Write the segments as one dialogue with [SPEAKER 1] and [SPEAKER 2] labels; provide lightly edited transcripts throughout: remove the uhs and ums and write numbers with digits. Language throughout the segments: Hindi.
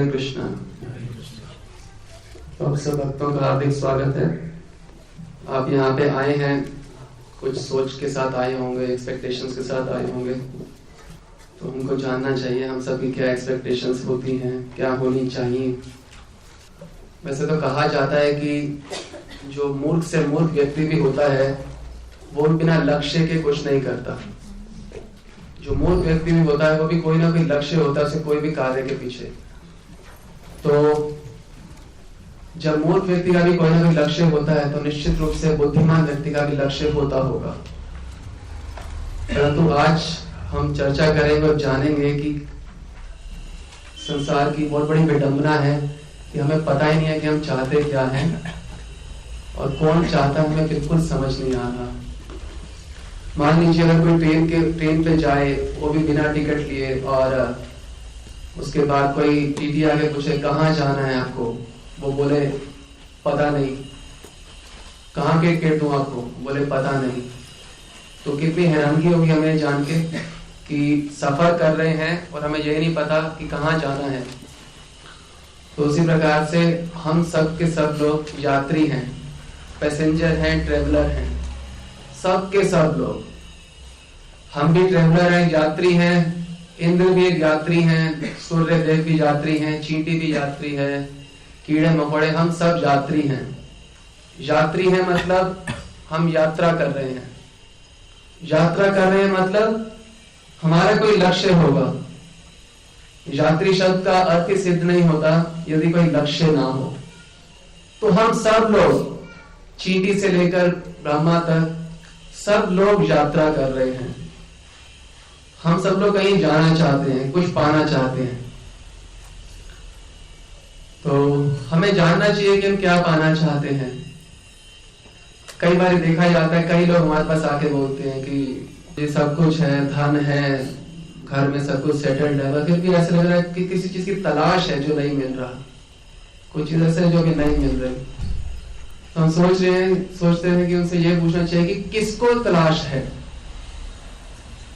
[SPEAKER 1] हरे कृष्णा। तो आप सब भक्तों का हार्दिक स्वागत है। आप यहाँ पे आए हैं, कुछ सोच के साथ आए होंगे, एक्सपेक्टेशंस के साथ आए होंगे। तो हमको जानना चाहिए हम सब की क्या एक्सपेक्टेशंस होती हैं, क्या होनी चाहिए। वैसे तो कहा जाता है कि जो मूर्ख से मूर्ख व्यक्ति भी होता है वो बिना लक्ष्य के कुछ नहीं करता। जो मूर्ख व्यक्ति भी होता है वो भी कोई ना कोई लक्ष्य होता है उसे, कोई भी कार्य के पीछे। तो जब मूर्ख व्यक्ति का भी कोई ना कोई लक्ष्य होता है तो निश्चित रूप से बुद्धिमान व्यक्ति का भी लक्ष्य होता होगा। परंतु आज हम चर्चा करेंगे और जानेंगे कि संसार की बहुत बड़ी विडंबना है कि हमें पता ही नहीं है कि हम चाहते क्या हैं और कौन चाहता है, हमें बिल्कुल समझ नहीं आ रहा। मान लीजिए अगर कोई ट्रेन पे जाए, वो भी बिना टिकट लिए, और उसके बाद कोई टीटी आके पूछे कहाँ जाना है आपको, वो बोले पता नहीं। कहाँ के टिकट दूं आपको, बोले पता नहीं। तो कितनी हैरानगी होगी हमें जान के कि सफर कर रहे हैं और हमें यही नहीं पता कि कहाँ जाना है। तो उसी प्रकार से हम सब के सब लोग यात्री हैं, पैसेंजर हैं, ट्रेवलर हैं, सब के सब लोग। हम भी ट्रेवलर हैं, यात्री हैं। इंद्र भी एक यात्री हैं, सूर्य देव भी यात्री हैं, चींटी भी यात्री है, कीड़े मकोड़े, हम सब यात्री हैं। यात्री हैं मतलब हम यात्रा कर रहे हैं। यात्रा कर रहे हैं मतलब हमारा कोई लक्ष्य होगा। यात्री शब्द का अर्थ सिद्ध नहीं होता यदि कोई लक्ष्य ना हो। तो हम सब लोग, चींटी से लेकर ब्रह्मा तक, सब लोग यात्रा कर रहे हैं। हम सब लोग कहीं जाना चाहते हैं, कुछ पाना चाहते हैं। तो हमें जानना चाहिए कि हम क्या पाना चाहते हैं। कई बार देखा जाता है, कई लोग हमारे पास आके बोलते हैं कि ये सब कुछ है, धन है, घर में सब कुछ सेटल्ड है, फिर भी ऐसा लग रहा है कि किसी चीज की तलाश है जो नहीं मिल रहा, कुछ चीज ऐसे जो कि नहीं मिल रही। तो हम सोचते हैं कि उनसे ये पूछना चाहिए कि किसको तलाश है,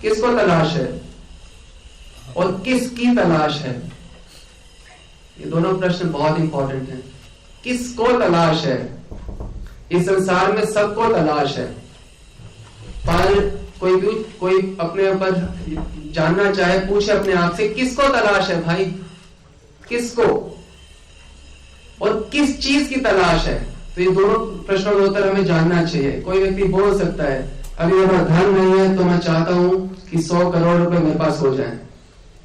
[SPEAKER 1] किसको तलाश है और किसकी तलाश है। ये दोनों प्रश्न बहुत इंपॉर्टेंट हैं। किसको तलाश है? इस संसार में सबको तलाश है, पर कोई अपने ऊपर जानना चाहे, पूछे अपने आप से किसको तलाश है भाई, किसको और किस चीज की तलाश है। तो ये दोनों प्रश्नों का उत्तर हमें जानना चाहिए। कोई व्यक्ति बोल सकता है अभी मेरा धन नहीं है तो मैं चाहता हूं कि 100 करोड़ रुपए मेरे पास हो जाए।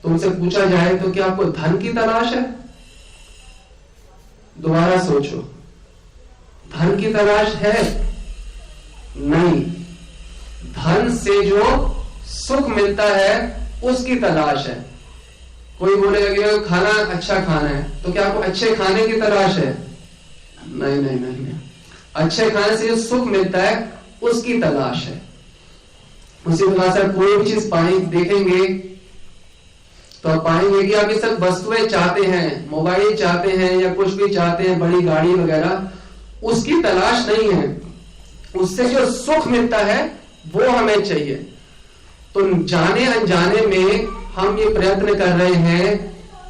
[SPEAKER 1] तो उनसे पूछा जाए तो क्या आपको धन की तलाश है? दोबारा सोचो, धन की तलाश है? नहीं। धन से जो सुख मिलता है उसकी तलाश है। कोई बोलेगा कि खाना अच्छा खाना है, तो क्या आपको अच्छे खाने की तलाश है? नहीं नहीं नहीं, नहीं। अच्छे खाने से जो सुख मिलता है उसकी तलाश है। उसी प्रकार से कोई भी चीज देखेंगे तो आप पाएंगे कि आप ये सब वस्तुएं चाहते हैं, मोबाइल चाहते हैं या कुछ भी चाहते हैं, बड़ी गाड़ी वगैरह, उसकी तलाश नहीं है। उससे जो सुख मिलता है वो हमें चाहिए। तो जाने अनजाने में हम ये प्रयत्न कर रहे हैं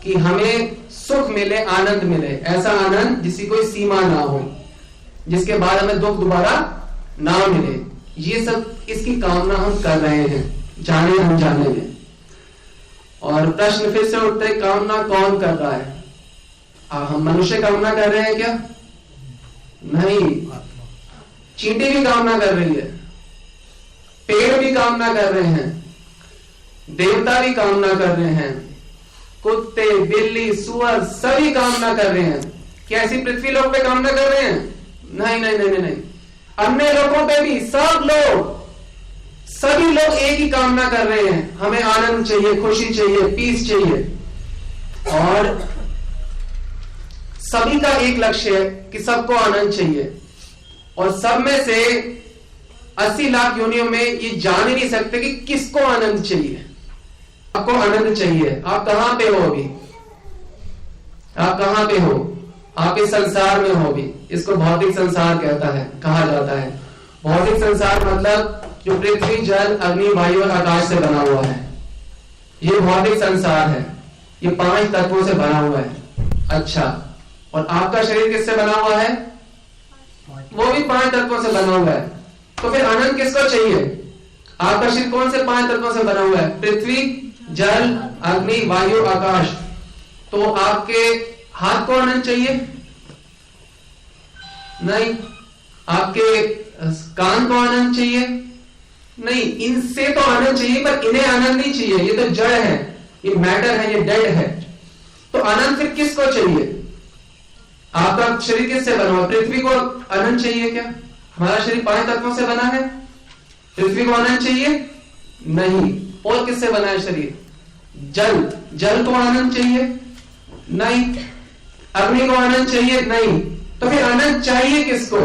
[SPEAKER 1] कि हमें सुख मिले, आनंद मिले, ऐसा आनंद जिसकी कोई सीमा ना हो, जिसके बाद हमें दुख दोबारा ना मिले। ये सब इसकी कामना हम कर रहे हैं जाने अनजाने में। और प्रश्न फिर से उठते हैं, कामना कौन कर रहा है? हम मनुष्य कामना कर रहे हैं क्या? नहीं। चींटी भी कामना कर रही है, पेड़ भी कामना कर रहे हैं, देवता भी कामना कर रहे हैं, कुत्ते, बिल्ली, सुअर सभी कामना कर रहे हैं। क्या ऐसी पृथ्वी लोक पे कामना कर रहे हैं? नहीं नहीं नहीं नहीं। अन्य लोगों पे भी सब लोग, सभी लोग एक ही कामना कर रहे हैं, हमें आनंद चाहिए, खुशी चाहिए, पीस चाहिए। और सभी का एक लक्ष्य है कि सबको आनंद चाहिए। और सब में से 80 लाख योनियों में ये जान ही नहीं सकते कि किसको आनंद चाहिए। आपको आनंद चाहिए, आप कहां पे हो अभी? आप कहां पे हो? आप इस संसार में हो अभी। इसको भौतिक संसार कहा जाता है। भौतिक संसार मतलब जो पृथ्वी, जल, अग्नि, वायु और आकाश से बना हुआ है, ये भौतिक संसार है। ये 5 तत्वों से बना हुआ है। अच्छा, और आपका शरीर किससे बना हुआ है? वो भी 5 तत्वों से बना हुआ है। तो फिर आनंद किसको चाहिए? आपका शरीर कौन से 5 तत्वों से बना हुआ है? पृथ्वी, जल, अग्नि, वायु, आकाश। तो आपके हाथ को आनंद चाहिए? नहीं। आपके कान को आनंद चाहिए? नहीं। इनसे तो आनंद चाहिए, पर इन्हें आनंद नहीं चाहिए। ये तो जड़ है, ये मैटर है, ये डेड है। तो आनंद फिर किसको चाहिए? आपका शरीर किससे बना हुआ? पृथ्वी को आनंद चाहिए क्या? हमारा शरीर 5 तत्वों से बना है। पृथ्वी को आनंद चाहिए? नहीं। और किससे बना है शरीर? जल, जल को आनंद चाहिए? नहीं। अग्नि को आनंद चाहिए? नहीं। तो फिर आनंद चाहिए किसको?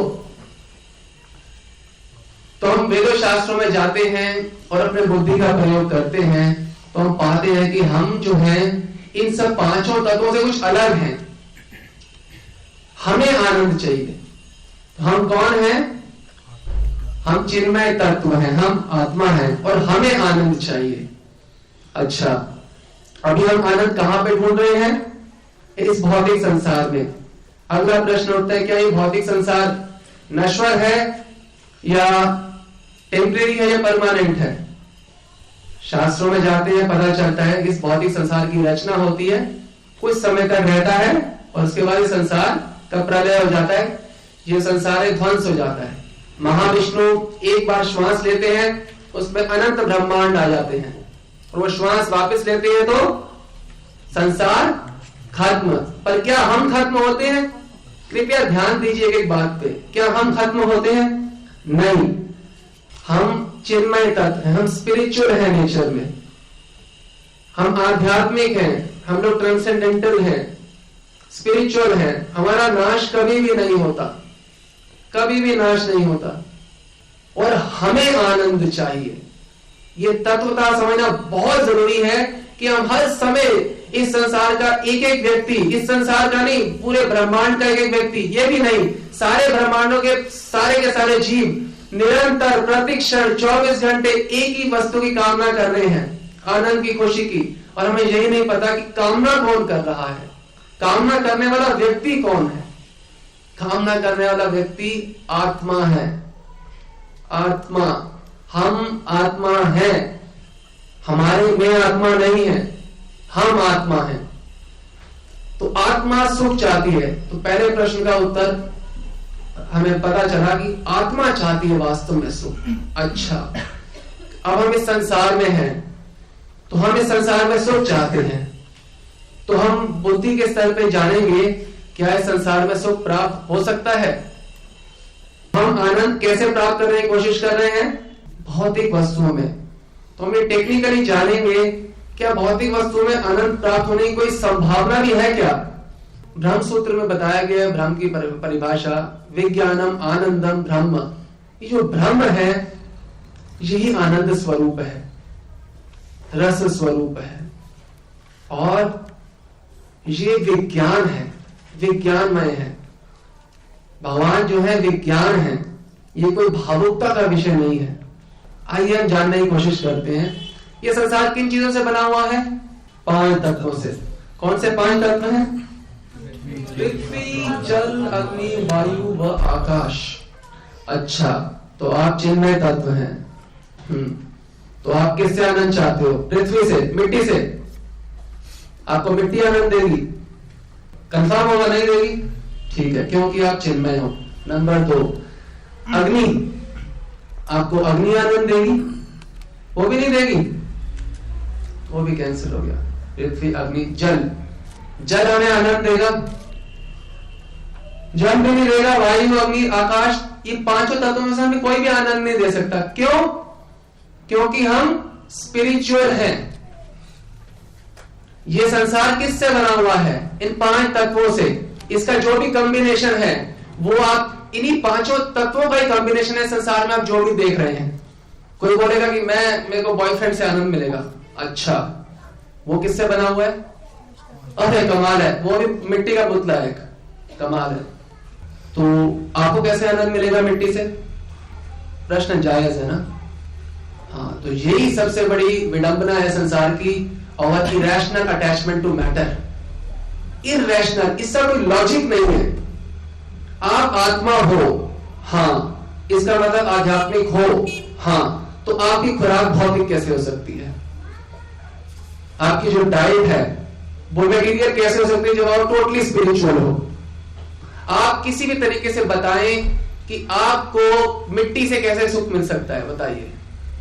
[SPEAKER 1] तो हम वेदों शास्त्रों में जाते हैं और अपने बुद्धि का प्रयोग करते हैं, तो हम पाते हैं कि हम जो हैं इन सब 5 तत्वों से कुछ अलग हैं। हमें आनंद चाहिए। तो हम कौन हैं? हम चिन्मय तत्व हैं, हम आत्मा हैं, और हमें आनंद चाहिए। अच्छा, अभी हम आनंद कहां पे ढूंढ रहे हैं? इस भौतिक संसार में। अगला प्रश्न उठता है, क्या ये भौतिक संसार नश्वर है या टेम्परेरी है या परमानेंट है? शास्त्रों में जाते हैं, पता चलता है कि इस भौतिक संसार की रचना होती है, कुछ समय तक रहता है, और उसके बाद इस संसार का प्रलय हो जाता है, ये संसार ध्वंस हो जाता है। महाविष्णु एक बार श्वास लेते हैं, उसमें अनंत ब्रह्मांड आ जाते हैं, और वो श्वास वापस लेते हैं तो संसार खत्म। पर क्या हम खत्म होते हैं? कृपया ध्यान दीजिए एक बात पे, क्या हम खत्म होते हैं? नहीं। हम चिन्मय तत्व हैं, हम स्पिरिचुअल हैं नेचर में, हम आध्यात्मिक हैं, हम लोग ट्रांसेंडेंटल हैं, स्पिरिचुअल हैं। हमारा नाश कभी भी नहीं होता, कभी भी नाश नहीं होता, और हमें आनंद चाहिए। ये तत्वता समझना बहुत जरूरी है कि हम हर समय इस संसार का एक एक व्यक्ति, इस संसार का नहीं, पूरे ब्रह्मांड का एक एक व्यक्ति, ये भी नहीं, सारे ब्रह्मांडों के सारे जीव निरंतर प्रतिक्षण 24 घंटे एक ही वस्तु की कामना कर रहे हैं, आनंद की, खुशी की। और हमें यही नहीं पता कि कामना कौन कर रहा है, कामना करने वाला व्यक्ति कौन है। कामना करने वाला व्यक्ति आत्मा है, आत्मा। हम आत्मा है, हमारे में आत्मा नहीं है, हम आत्मा है। तो आत्मा सुख चाहती है। तो पहले प्रश्न का उत्तर हमें पता चला कि आत्मा चाहती है वास्तव में सुख। अच्छा, अब हम इस संसार में हैं, तो हम इस संसार में सुख चाहते हैं, तो हम बुद्धि के स्तर पे जानेंगे क्या इस संसार में सुख प्राप्त हो सकता है। हम आनंद कैसे प्राप्त करने की कोशिश कर रहे हैं? भौतिक वस्तुओं में। तो हम ये टेक्निकली जानेंगे क्या भौतिक वस्तुओं में आनंद प्राप्त होने की कोई संभावना भी है क्या? ब्रह्म सूत्र में बताया गया, ब्रह्म की परिभाषा, विज्ञानम आनंदम ब्रह्म। ये जो ब्रह्म है यही आनंद स्वरूप है, रस स्वरूप है, और ये विज्ञान है, विज्ञानमय है। भगवान जो है विज्ञान है, ये कोई भावुकता का विषय नहीं है। आइए हम जानने की कोशिश करते हैं, ये संसार किन चीजों से बना हुआ है? 5 तत्वों से। कौन से 5 तत्व हैं? पृथ्वी, जल, अग्नि, वायु व आकाश। अच्छा, तो आप चिन्मय तत्व हैं। तो आप किससे आनंद चाहते हो? पृथ्वी से, मिट्टी से? आपको मिट्टी आनंद देगी? कंफर्म होगा नहीं देगी? ठीक है, क्योंकि आप चिन्मय हो। नंबर 2, अग्नि। आपको अग्नि आनंद देगी? वो भी नहीं देगी, वो भी कैंसिल हो गया। पृथ्वी, अग्नि, जल। जल हमें आनंद देगा? जल भी नहीं देगा। वायु, अग्नि, आकाश, ये 5 तत्वों में से हमें कोई भी आनंद नहीं दे सकता। क्यों? क्योंकि हम स्पिरिचुअल हैं। ये संसार किससे बना हुआ है? इन 5 तत्वों से। इसका जो भी कॉम्बिनेशन है वो आप इन्हीं 5 तत्वों का ही कॉम्बिनेशन है संसार में आप जो भी देख रहे हैं। कोई बोलेगा कि मेरे को बॉयफ्रेंड से आनंद मिलेगा। अच्छा, वो किससे बना हुआ है? अरे कमाल है, वो भी मिट्टी का पुतला है, कमाल है। तो आपको कैसे आनंद मिलेगा मिट्टी से? प्रश्न जायज है ना? हाँ, तो यही सबसे बड़ी विडंबना है संसार की, और irrational attachment to matter. Irrational, इसका कोई लॉजिक नहीं है। आप आत्मा हो, हाँ, इसका मतलब आध्यात्मिक हो, हाँ, तो आपकी खुराक भौतिक कैसे हो सकती है? आपकी जो डाइट है वो मेटीरियल कैसे हो सकती है जब आप टोटली स्पिरिचुअल हो? आप किसी भी तरीके से बताएं कि आपको मिट्टी से कैसे सुख मिल सकता है, बताइए,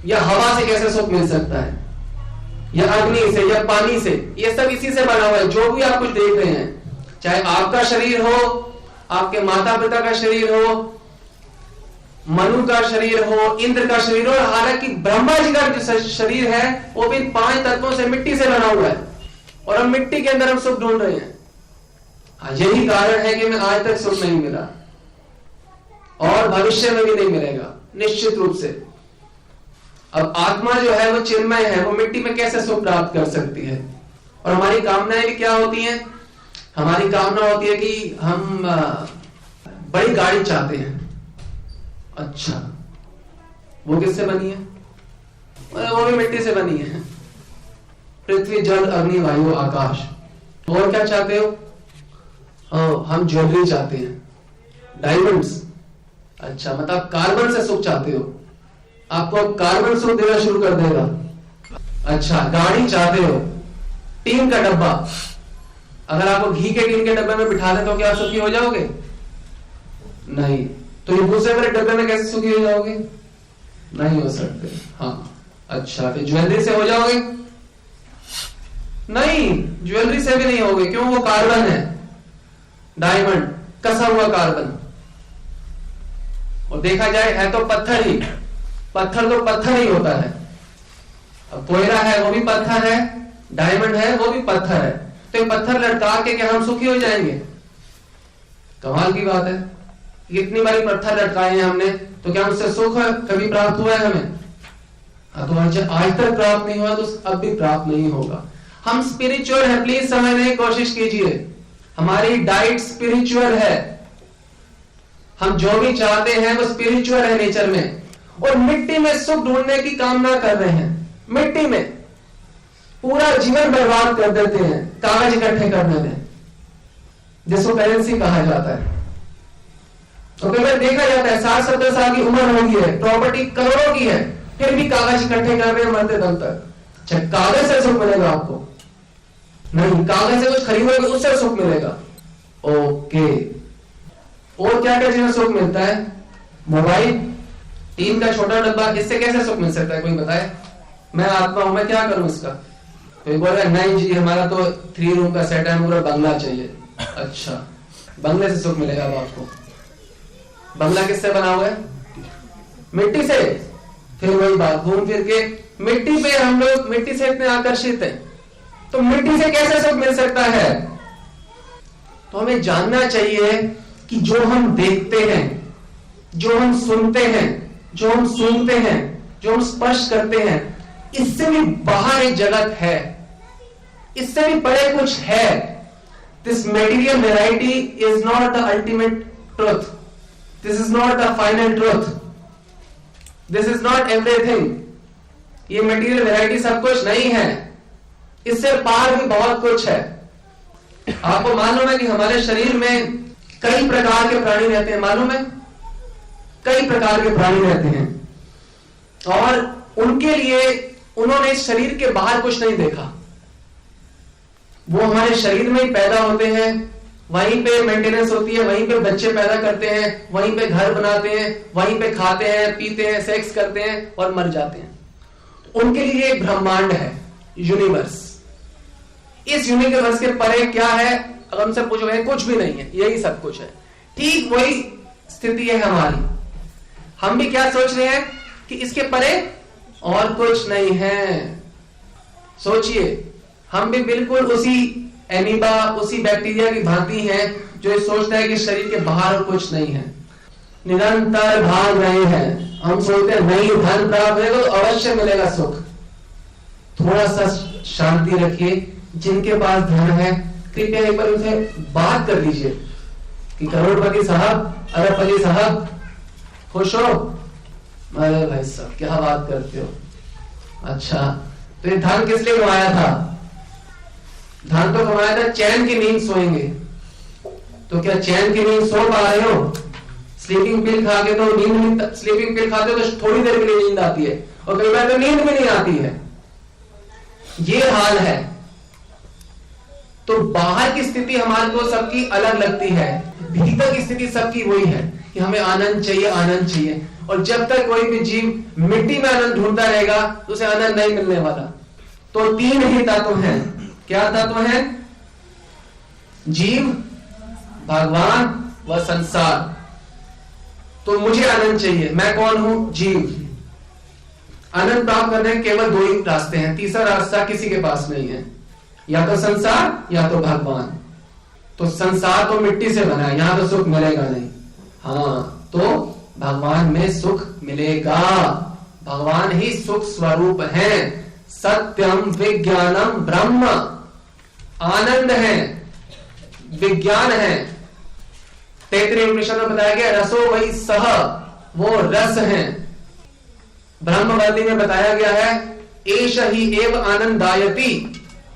[SPEAKER 1] या हवा से कैसे सुख मिल सकता है, या अग्नि से, या पानी से, ये सब इसी से बना हुआ है। जो भी आप कुछ देख रहे हैं, चाहे आपका शरीर हो, आपके माता पिता का शरीर हो, मनु का शरीर हो, इंद्र का शरीर हो, हालांकि ब्रह्मा जी का जो शरीर है वो भी 5 तत्वों से, मिट्टी से बना हुआ है, और हम मिट्टी के अंदर हम सुख ढूंढ रहे हैं। यही कारण है कि मैं आज तक सुख नहीं मिला और भविष्य में भी नहीं मिलेगा, निश्चित रूप से। अब आत्मा जो है वो चिन्मय है, वो मिट्टी में कैसे सुख प्राप्त कर सकती है? और हमारी कामनाएं भी क्या होती हैं? हमारी कामना होती है कि हम बड़ी गाड़ी चाहते हैं। अच्छा, वो किससे बनी है? वो भी मिट्टी से बनी है। पृथ्वी, जल, अग्नि, वायु, आकाश। और क्या चाहते हो? हम ज्वेलरी चाहते हैं, डायमंड्स। अच्छा, मतलब कार्बन से सुख चाहते हो, आपको कार्बन सुख देना शुरू कर देगा। अच्छा, गाड़ी चाहते हो, टीन का डब्बा, अगर आपको घी के टीन के डब्बे में बिठा दे तो क्या सुखी हो जाओगे? नहीं। तो ये दूसरे वाले डब्बे में कैसे सुखी हो जाओगे? नहीं हो सकते। हाँ, अच्छा, फिर ज्वेलरी से हो जाओगे? नहीं, ज्वेलरी से भी नहीं होगे। क्यों? वो कार्बन है, डायमंड, कसा हुआ कार्बन। और देखा जाए है तो पत्थर ही, पत्थर तो पत्थर ही होता है। अब कोयला है वो भी पत्थर है, डायमंड है वो भी पत्थर है, तो ये पत्थर लटका के क्या हम सुखी हो जाएंगे? कमाल की बात है। इतनी बारी पत्थर लटकाए हैं हमने, तो क्या उससे सुख कभी प्राप्त हुआ है हमें? तो आज तक प्राप्त नहीं हुआ, तो अब भी प्राप्त नहीं होगा। हम स्पिरिचुअल है, प्लीज समझने की कोशिश कीजिए। हमारी डाइट स्पिरिचुअल है, हम जो भी चाहते हैं वो स्पिरिचुअल है नेचर में, और मिट्टी में सुख ढूंढने की कामना कर रहे हैं। मिट्टी में पूरा जीवन बर्बाद कर देते हैं कागज इकट्ठे करने में, जिसको करेंसी कहा जाता है। तो कई बार देखा जाता है 60-70 साल की उम्र होगी है, प्रॉपर्टी करोड़ों की है, फिर भी कागज इकट्ठे कर रहे हैं मरते दम तक। अच्छा, कागज से सुख मिलेगा आपको? नहीं, कागज से कुछ खरीदोगे उससे सुख मिलेगा। ओके, और क्या क्या चीजें सुख मिलता है? मोबाइल, टीन का छोटा डब्बा, इससे कैसे सुख मिल सकता है? कोई बताए? मैं आत्मा हूं, मैं क्या करूं इसका? कोई बोल रहा है नहीं जी, हमारा तो 3 रूम का सेट है, पूरा बंगला चाहिए। अच्छा, बंगले से सुख मिलेगा अब आपको। बंगला किससे बना हुआ है? मिट्टी से। फिर वही बात, घूम फिर के मिट्टी पे हम लोग मिट्टी से इतने आकर्षित हैं, तो मिट्टी से कैसे सुख मिल सकता है? तो हमें जानना चाहिए कि जो हम देखते हैं, जो हम सुनते हैं, जो हम सूंघते हैं, जो हम स्पर्श करते हैं, इससे भी बाहर एक जगत है, इससे भी बड़े कुछ है। This material variety is not the ultimate truth, this is not the final truth, this is not everything. ये मेटीरियल वेराइटी सब कुछ नहीं है, इससे पार भी बहुत कुछ है। आपको मालूम है कि हमारे शरीर में कई प्रकार के प्राणी रहते हैं, मालूम है? कई प्रकार के प्राणी रहते हैं, और उनके लिए उन्होंने इस शरीर के बाहर कुछ नहीं देखा। वो हमारे शरीर में ही पैदा होते हैं, वहीं पे मेंटेनेंस होती है, वहीं पे बच्चे पैदा करते हैं, वहीं पे घर बनाते हैं, वहीं पे खाते हैं, पीते हैं, सेक्स करते हैं और मर जाते हैं। उनके लिए एक ब्रह्मांड है, यूनिवर्स। इस यूनिवर्स के परे क्या है? अगर हमसे पूछोगे, कुछ भी नहीं है, यही सब कुछ है। ठीक वही स्थिति है हमारी। हम भी क्या सोच रहे हैं कि इसके परे और कुछ नहीं है। सोचिए, हम भी बिल्कुल उसी एमीबा, उसी बैक्टीरिया की भांति हैं जो सोचता है कि शरीर के बाहर कुछ नहीं है। निरंतर भाग रहे हैं। हम सोचते हैं नहीं, धन प्राप्त होगा तो अवश्य मिलेगा सुख। थोड़ा सा शांति रखिए। जिनके पास धन है, कृपया एक बार उनसे बात कर लीजिए कि करोड़पति साहब, अरबपति साहब, खुश हो? अरे भाई साहब, क्या बात करते हो? अच्छा, तो ये धन किस लिए कमाया था? धन तो कमाया था, चैन की नींद सोएंगे। तो क्या चैन की नींद सो पा रहे हो? स्लीपिंग पिल खा के तो नींद, स्लीपिंग पिल खाते हो तो थोड़ी देर के लिए नींद आती है, और कई बार तो नींद भी नहीं आती है। ये हाल है। तो बाहर की स्थिति हमारे को सबकी अलग लगती है, भीतर की स्थिति सबकी वही है कि हमें आनंद चाहिए, आनंद चाहिए। और जब तक कोई भी जीव मिट्टी में आनंद ढूंढता रहेगा तो उसे आनंद नहीं मिलने वाला। तो तीन ही तत्व हैं। क्या तत्व हैं? जीव, भगवान व संसार। तो मुझे आनंद चाहिए, मैं कौन हूं? जीव। आनंद प्राप्त करने के केवल दो ही रास्ते हैं, तीसरा रास्ता किसी के पास नहीं है, या तो संसार या तो भगवान। तो संसार तो मिट्टी से बना है, यहां तो सुख मिलेगा नहीं। हाँ, तो भगवान में सुख मिलेगा। भगवान ही सुख स्वरूप है। सत्यम विज्ञानम ब्रह्म, आनंद है, विज्ञान है। तैत्तिरीय उपनिषद में बताया गया रसो वही सह, वो रस है। ब्रह्मवल्ली में बताया गया है एष ही एव आनंदायति,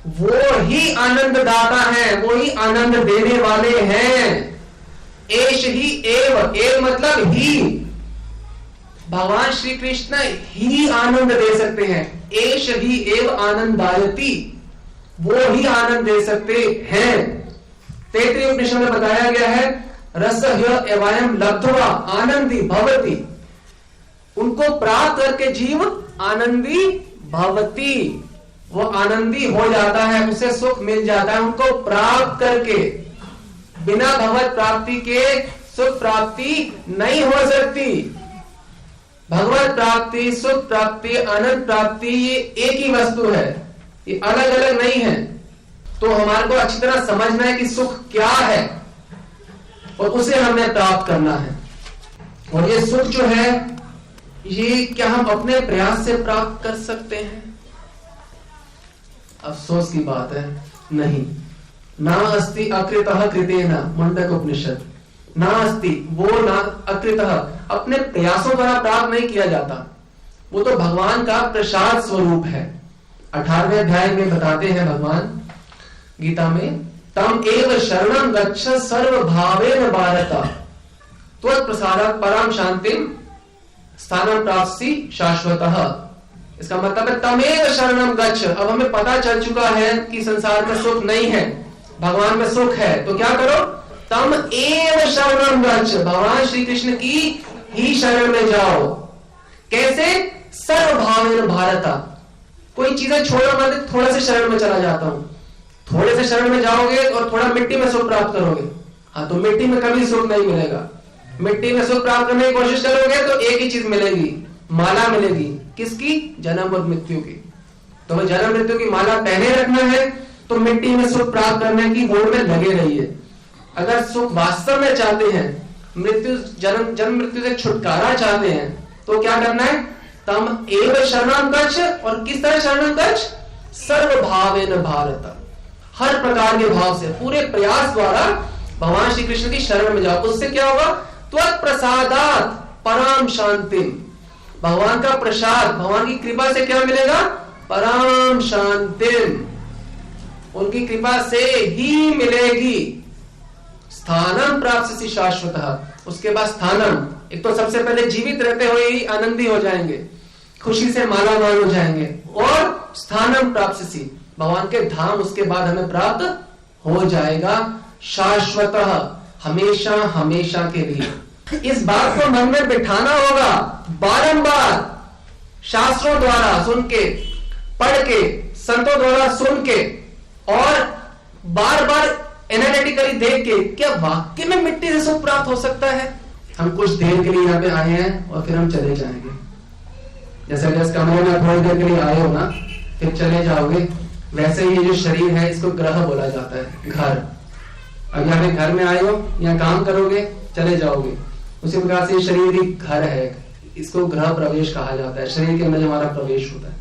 [SPEAKER 1] वो ही आनंद दाता है, वो ही आनंद देने वाले हैं। एष ही एव, एव मतलब ही, भगवान श्री कृष्ण ही आनंद दे सकते हैं। एष ही एव आनंदायति, वो ही आनंद दे सकते हैं। तैत्तिरीय उपनिषद में बताया गया है रस एवं लब्ध्वा आनंदी भवति, उनको प्राप्त करके जीव आनंदी भवति, वो आनंदी हो जाता है, उसे सुख मिल जाता है उनको प्राप्त करके। बिना भगवत प्राप्ति के सुख प्राप्ति नहीं हो सकती। भगवत प्राप्ति, सुख प्राप्ति, आनंद प्राप्ति ये एक ही वस्तु है, ये अलग अलग नहीं है। तो हमारे को अच्छी तरह समझना है कि सुख क्या है और उसे हमें प्राप्त करना है। और ये सुख जो है, ये क्या हम अपने प्रयास से प्राप्त कर सकते हैं? अफसोस की बात है, नहीं। ना अस्ति अकृतः कृतेन, मुंडक उपनिषद। ना अस्ति, वो ना अकृतः, अपने प्रयासों द्वारा प्राप्त नहीं किया जाता, वो तो भगवान का प्रसाद स्वरूप है। 18वें अध्याय में बताते हैं भगवान गीता में, तम एव शरणं गच्छ सर्व भावेन भारत, त्वत् प्रसादात् परम शांतिम स्थानं प्राप्स्यसि शाश्वतः। इसका मतलब है तमेव शरणं गच्छ। अब हमें पता चल चुका है कि संसार में सुख नहीं है, भगवान में सुख है। तो क्या करो? तम एव शरणं गच्छ, भगवान श्री कृष्ण की ही शरण में जाओ। कैसे? सर्वभावेन भारत, कोई चीजें छोड़ो मत, थोड़ा से शरण में चला जाता हूं। थोड़े से शरण में जाओगे और थोड़ा मिट्टी में सुख प्राप्त करोगे। हाँ, तो मिट्टी में कभी सुख नहीं मिलेगा। मिट्टी में सुख प्राप्त करने की कोशिश करोगे तो एक ही चीज मिलेगी, माला मिलेगी। किसकी? जन्म और मृत्यु की। तो वह जन्म मृत्यु की माला पहने रखना है तो मिट्टी में सुख प्राप्त करने की होड़ में लगे रहिए। अगर सुख वास्तव में चाहते हैं, मृत्यु जन्म मृत्यु से छुटकारा चाहते हैं, तो क्या करना है? तम एव शरणं गच्छ। और किस तरह शरणं गच्छ? सर्वभावेन भारत, हर प्रकार के भाव से, पूरे प्रयास द्वारा भगवान श्री कृष्ण की शरण में जाओ। उससे क्या होगा? त्वत् प्रसादात् परम शांति, भगवान का प्रसाद, भगवान की कृपा से क्या मिलेगा? परम शांति, उनकी कृपा से ही मिलेगी। स्थानम प्राप्स्यसि शाश्वतः, उसके बाद स्थानम, एक तो सबसे पहले जीवित रहते हुए ही आनंदी हो जाएंगे, खुशी से मालामाल हो जाएंगे। और स्थानम प्राप्स्यसि, भगवान के धाम उसके बाद हमें प्राप्त हो जाएगा शाश्वतः, हमेशा हमेशा के लिए। इस बात को मन में बिठाना होगा, बारंबार शास्त्रों द्वारा सुन के, पढ़ के, संतों द्वारा सुन के, और बार बार एनालिटिकली देख के, क्या वाकई में मिट्टी से सुख प्राप्त हो सकता है? हम कुछ देर के लिए यहाँ पे आए हैं और फिर हम चले जाएंगे। जैसे जिस कमरे में थोड़ी देर के लिए आए हो ना, फिर चले जाओगे, वैसे ही जो शरीर है इसको ग्रह बोला जाता है, घर। अब यहाँ पे घर में आए हो, यहाँ काम करोगे, चले जाओगे। उसी प्रकार से शरीर ही घर है, इसको ग्रह प्रवेश कहा जाता है। शरीर के अंदर हमारा प्रवेश होता है,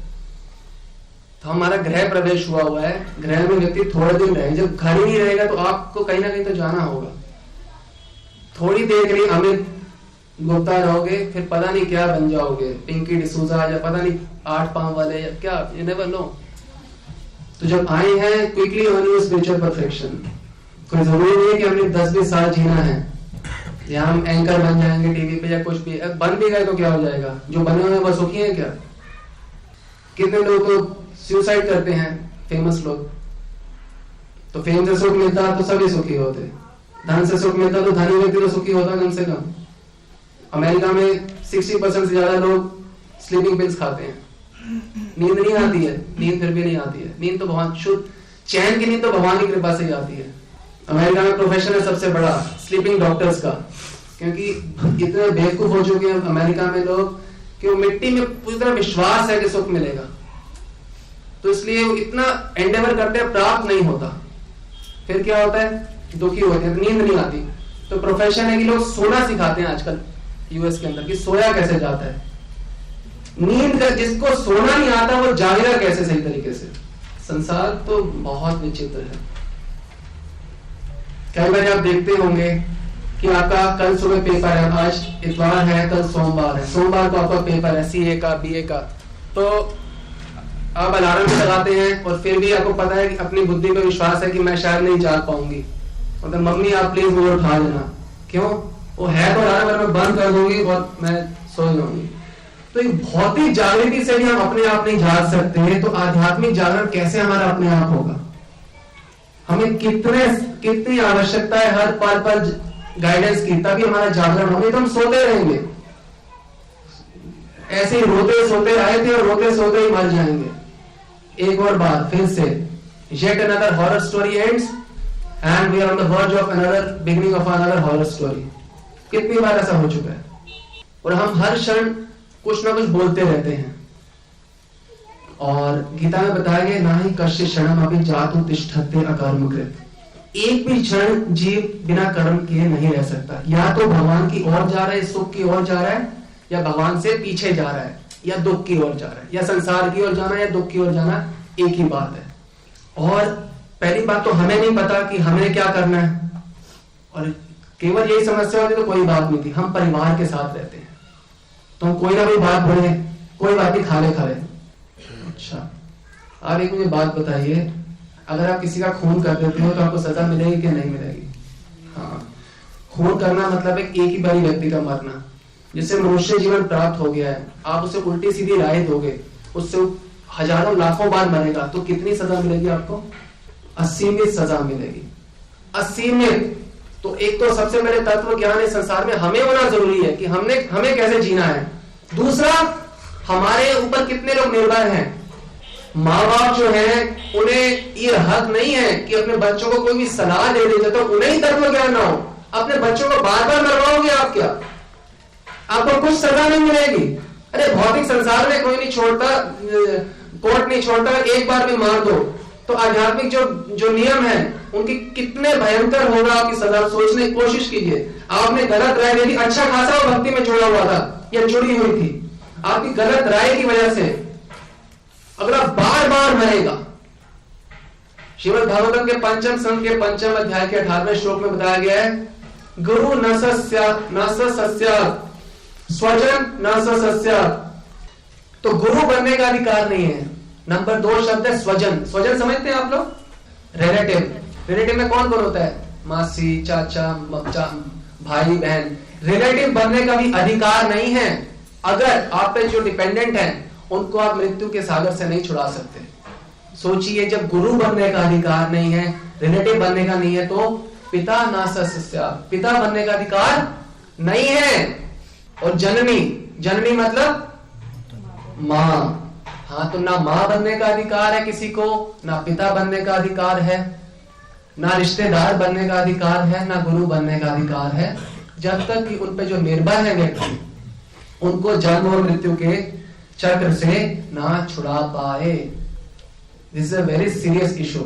[SPEAKER 1] तो हमारा गृह प्रवेश हुआ है। गृह में व्यक्ति थोड़े दिन रहे, जब घर ही नहीं रहेगा तो आपको कहीं ना कहीं तो जाना होगा। थोड़ी देर के लिए अमित गुप्ता रहोगे, फिर पता नहीं क्या बन जाओगे, पिंकी डिसूजा या पता नहीं 8 पांव वाले या क्या, यू नेवर नो। तो जब आए हैं क्विकली अर्न स्पिरिचुअल परफेक्शन। कोई जरूरी नहीं है कि हमने 10-20 साल जीना है या हम एंकर बन जाएंगे टीवी पे या कुछ भी। बन भी गए तो क्या हो जाएगा? जो बने हुए हैं वो सुखी है क्या? कितने लोग तो सुसाइड करते हैं, फेमस लोग। तो फेम से सुख मिलता तो सभी सुखी होते, धन से सुख मिलता तो धनी व्यक्ति तो सुखी होता कम से कम। अमेरिका में 60% से ज्यादा लोग स्लीपिंग पिल्स खाते हैं। नींद नहीं आती है, नींद फिर भी नहीं आती है। नींद तो भगवान शुद्ध चैन की नींद तो भगवान की कृपा से ही आती है। अमेरिका में प्रोफेशन है सबसे बड़ा स्लीपिंग डॉक्टर्स का, क्योंकि इतने बेवकूफ हो चुके हैं अमेरिका में लोग कि वो मिट्टी में पूरी तरह विश्वास है कि सुख मिलेगा, तो इसलिए वो इतना एंडेवर करते हैं, प्राप्त नहीं होता। फिर क्या होता है? दुखी होते हैं, नींद नहीं आती। तो प्रोफेशन है कि लोग सोना सिखाते हैं आजकल यूएस के अंदर, कि सोया कैसे जाता है। नींद का जिसको सोना नहीं आता वो जागेगा कैसे सही तरीके से? संसार तो बहुत विचित्र है। कई बार आप देखते होंगे कि आपका कल सुबह पेपर है, आज इतवार है, कल सोमवार है, सोमवार को आपका पेपर है सीए का, बीए का। तो आप अलार्म भी लगाते हैं और फिर भी आपको पता है कि अपनी बुद्धि पर विश्वास है कि मैं शायद नहीं जाग पाऊंगी, मतलब मम्मी आप प्लीज मुझे उठा देना। क्यों? वो है तो अलार्म मैं बंद कर दूंगी और मैं सो जाऊंगी। तो भौतिक जागृति से भी हम अपने आप नहीं जाग सकते हैं, तो आध्यात्मिक जागरण कैसे हमारा अपने आप होगा? हमें कितनी आवश्यकता है हर पल पर गाइडेंस की, तभी हमारा जागरण होगा। तो हम सोते रहेंगे, ऐसे ही रोते सोते आए थे और रोते सोते ही मर जाएंगे। एक और बार फिर से, yet another horror story ends and we are on the verge of another beginning of another horror story। कितनी बार ऐसा हो चुका है, और हम हर क्षण कुछ ना कुछ बोलते रहते हैं। और गीता में बताया गया, ना ही कश्चित् क्षणम अपि जातु तिष्ठते अकर्मकृत्। एक भी क्षण जीव बिना कर्म किए नहीं रह सकता। या तो भगवान की ओर जा रहा है, सुख की ओर जा रहा है, या भगवान से पीछे जा रहा है, या दुख की ओर जा रहा है, या संसार की ओर जाना या दुख की ओर जाना, एक ही बात है। और पहली बात तो हमें नहीं पता कि हमें क्या करना है, और केवल यही समस्या होती तो कोई बात नहीं थी। हम परिवार के साथ रहते हैं तो हम कोई ना कोई बात बोले, कोई बात नहीं, खा ले। अच्छा, आप एक मुझे बात बताइए, अगर आप किसी का खून कर देते हो तो आपको सजा मिलेगी कि नहीं मिलेगी? हाँ, खून करना मतलब एक ही बारी व्यक्ति का मरना। जिससे मनुष्य जीवन प्राप्त हो गया है, आप उसे उल्टी सीधी राय दोगे, उससे हजारों लाखों बार मरेगा, तो कितनी सजा मिलेगी आपको? असीमित सजा मिलेगी, असीमित। तो एक तो सबसे पहले तत्व ज्ञान इस संसार में हमें होना जरूरी है कि हमें कैसे जीना है। दूसरा, हमारे ऊपर कितने लोग निर्भर हैं। माँ बाप जो हैं, उन्हें ये हक नहीं है कि अपने बच्चों को कोई भी सलाह दे दे तो उन्हें ही तत्व ज्ञान ना हो। अपने बच्चों को बार बार मरवाओगे आप क्या? आपको कुछ सजा नहीं मिलेगी। अरे भौतिक संसार में कोई नहीं छोड़ता, कोर्ट नहीं छोड़ता, एक बार भी मार दो। तो आध्यात्मिक जो नियम है उनकी कितने भयंकर होगा आपकी सजा, सोचने की कोशिश कीजिए। आपने गलत राय दे दी, अच्छा खासा वो भक्ति में जुड़ा हुआ था या जुड़ी हुई थी, आपकी गलत राय की वजह से अगला बार बार मरेगा। श्रीमद् भागवतम के पंचम स्कंद के 5वें अध्याय के 18वें श्लोक में बताया गया है, गुरु न सस्यात् स्वजन न सस्यात्। तो गुरु बनने का अधिकार नहीं है। नंबर 2 शब्द है स्वजन। स्वजन समझते हैं आप लोग? रिलेटिव में कौन कौन होता है? मासी, चाचा, भाई, बहन। रिलेटिव बनने का भी अधिकार नहीं है। अगर आप पे जो डिपेंडेंट है उनको आप मृत्यु के सागर से नहीं छुड़ा सकते। सोचिए, जब गुरु बनने का अधिकार नहीं है, रिलेटिव बनने का नहीं है, तो पिता न सस्यात्, पिता बनने का अधिकार नहीं है। और जननी मतलब मां। हाँ, तो ना मां बनने का अधिकार है किसी को, ना पिता बनने का अधिकार है, ना रिश्तेदार बनने का अधिकार है, ना गुरु बनने का अधिकार है, जब तक कि उन पे जो निर्भर है व्यक्ति, उनको जन्म और मृत्यु के चक्र से ना छुड़ा पाए। This is a very serious issue.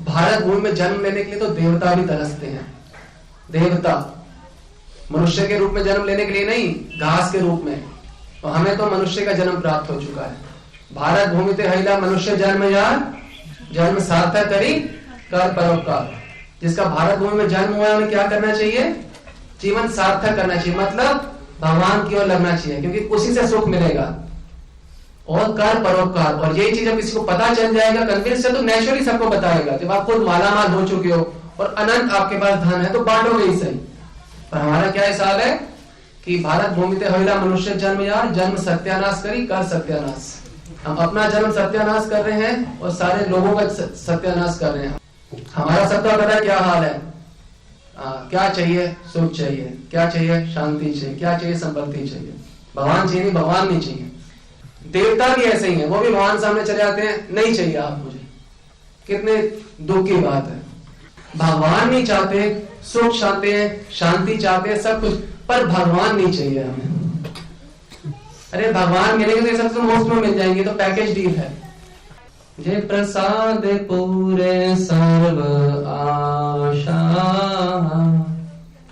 [SPEAKER 1] Bharat भूमि में जन्म लेने के लिए तो देवता भी तरसते हैं। देवता मनुष्य के रूप में जन्म लेने के लिए नहीं, घास के रूप में। तो हमें तो मनुष्य का जन्म प्राप्त हो चुका है। भारत भूमि ते हईला मनुष्य जन्म यार, जन्म सार्थक करी कर परोपकार। जिसका भारत भूमि में जन्म हुआ है, हमें क्या करना चाहिए? जीवन सार्थक करना चाहिए, मतलब भगवान की ओर लगना चाहिए, क्योंकि उसी से सुख मिलेगा। और कर परोपकार। और ये चीज जब किसी को पता चल जाएगा कन्विंस से, तो नेचुरली सबको बताएगा। जब आप खुद मालामाल हो चुके हो और अनंत आपके पास धन है तो बांटोगे ही सही। पर हमारा क्या हिसाब है कि भारत भूमि ते हविला मनुष्य जन्म यार, जन्म सत्यानाश करी कर सत्यानाश। हम अपना जन्म सत्यानाश कर रहे हैं और सारे लोगों का सत्यानाश कर रहे हैं। हमारा सबका पता क्या हाल है। क्या चाहिए? सुख चाहिए। क्या चाहिए? शांति चाहिए। क्या चाहिए? संपत्ति चाहिए। भगवान चाहिए? भगवान नहीं चाहिए। देवता भी ऐसे ही है, वो भी भगवान सामने चले जाते हैं, नहीं चाहिए आप मुझे। कितने दुख की बात है। भगवान नहीं चाहते, सुख चाहते हैं, शांति चाहते हैं, सब कुछ, पर भगवान नहीं चाहिए हमें। अरे भगवान मिलेंगे तो ये सब तो मुफ्त में मिल जाएंगे, तो पैकेज डील है। जय प्रसाद पूरे सर्व आशा,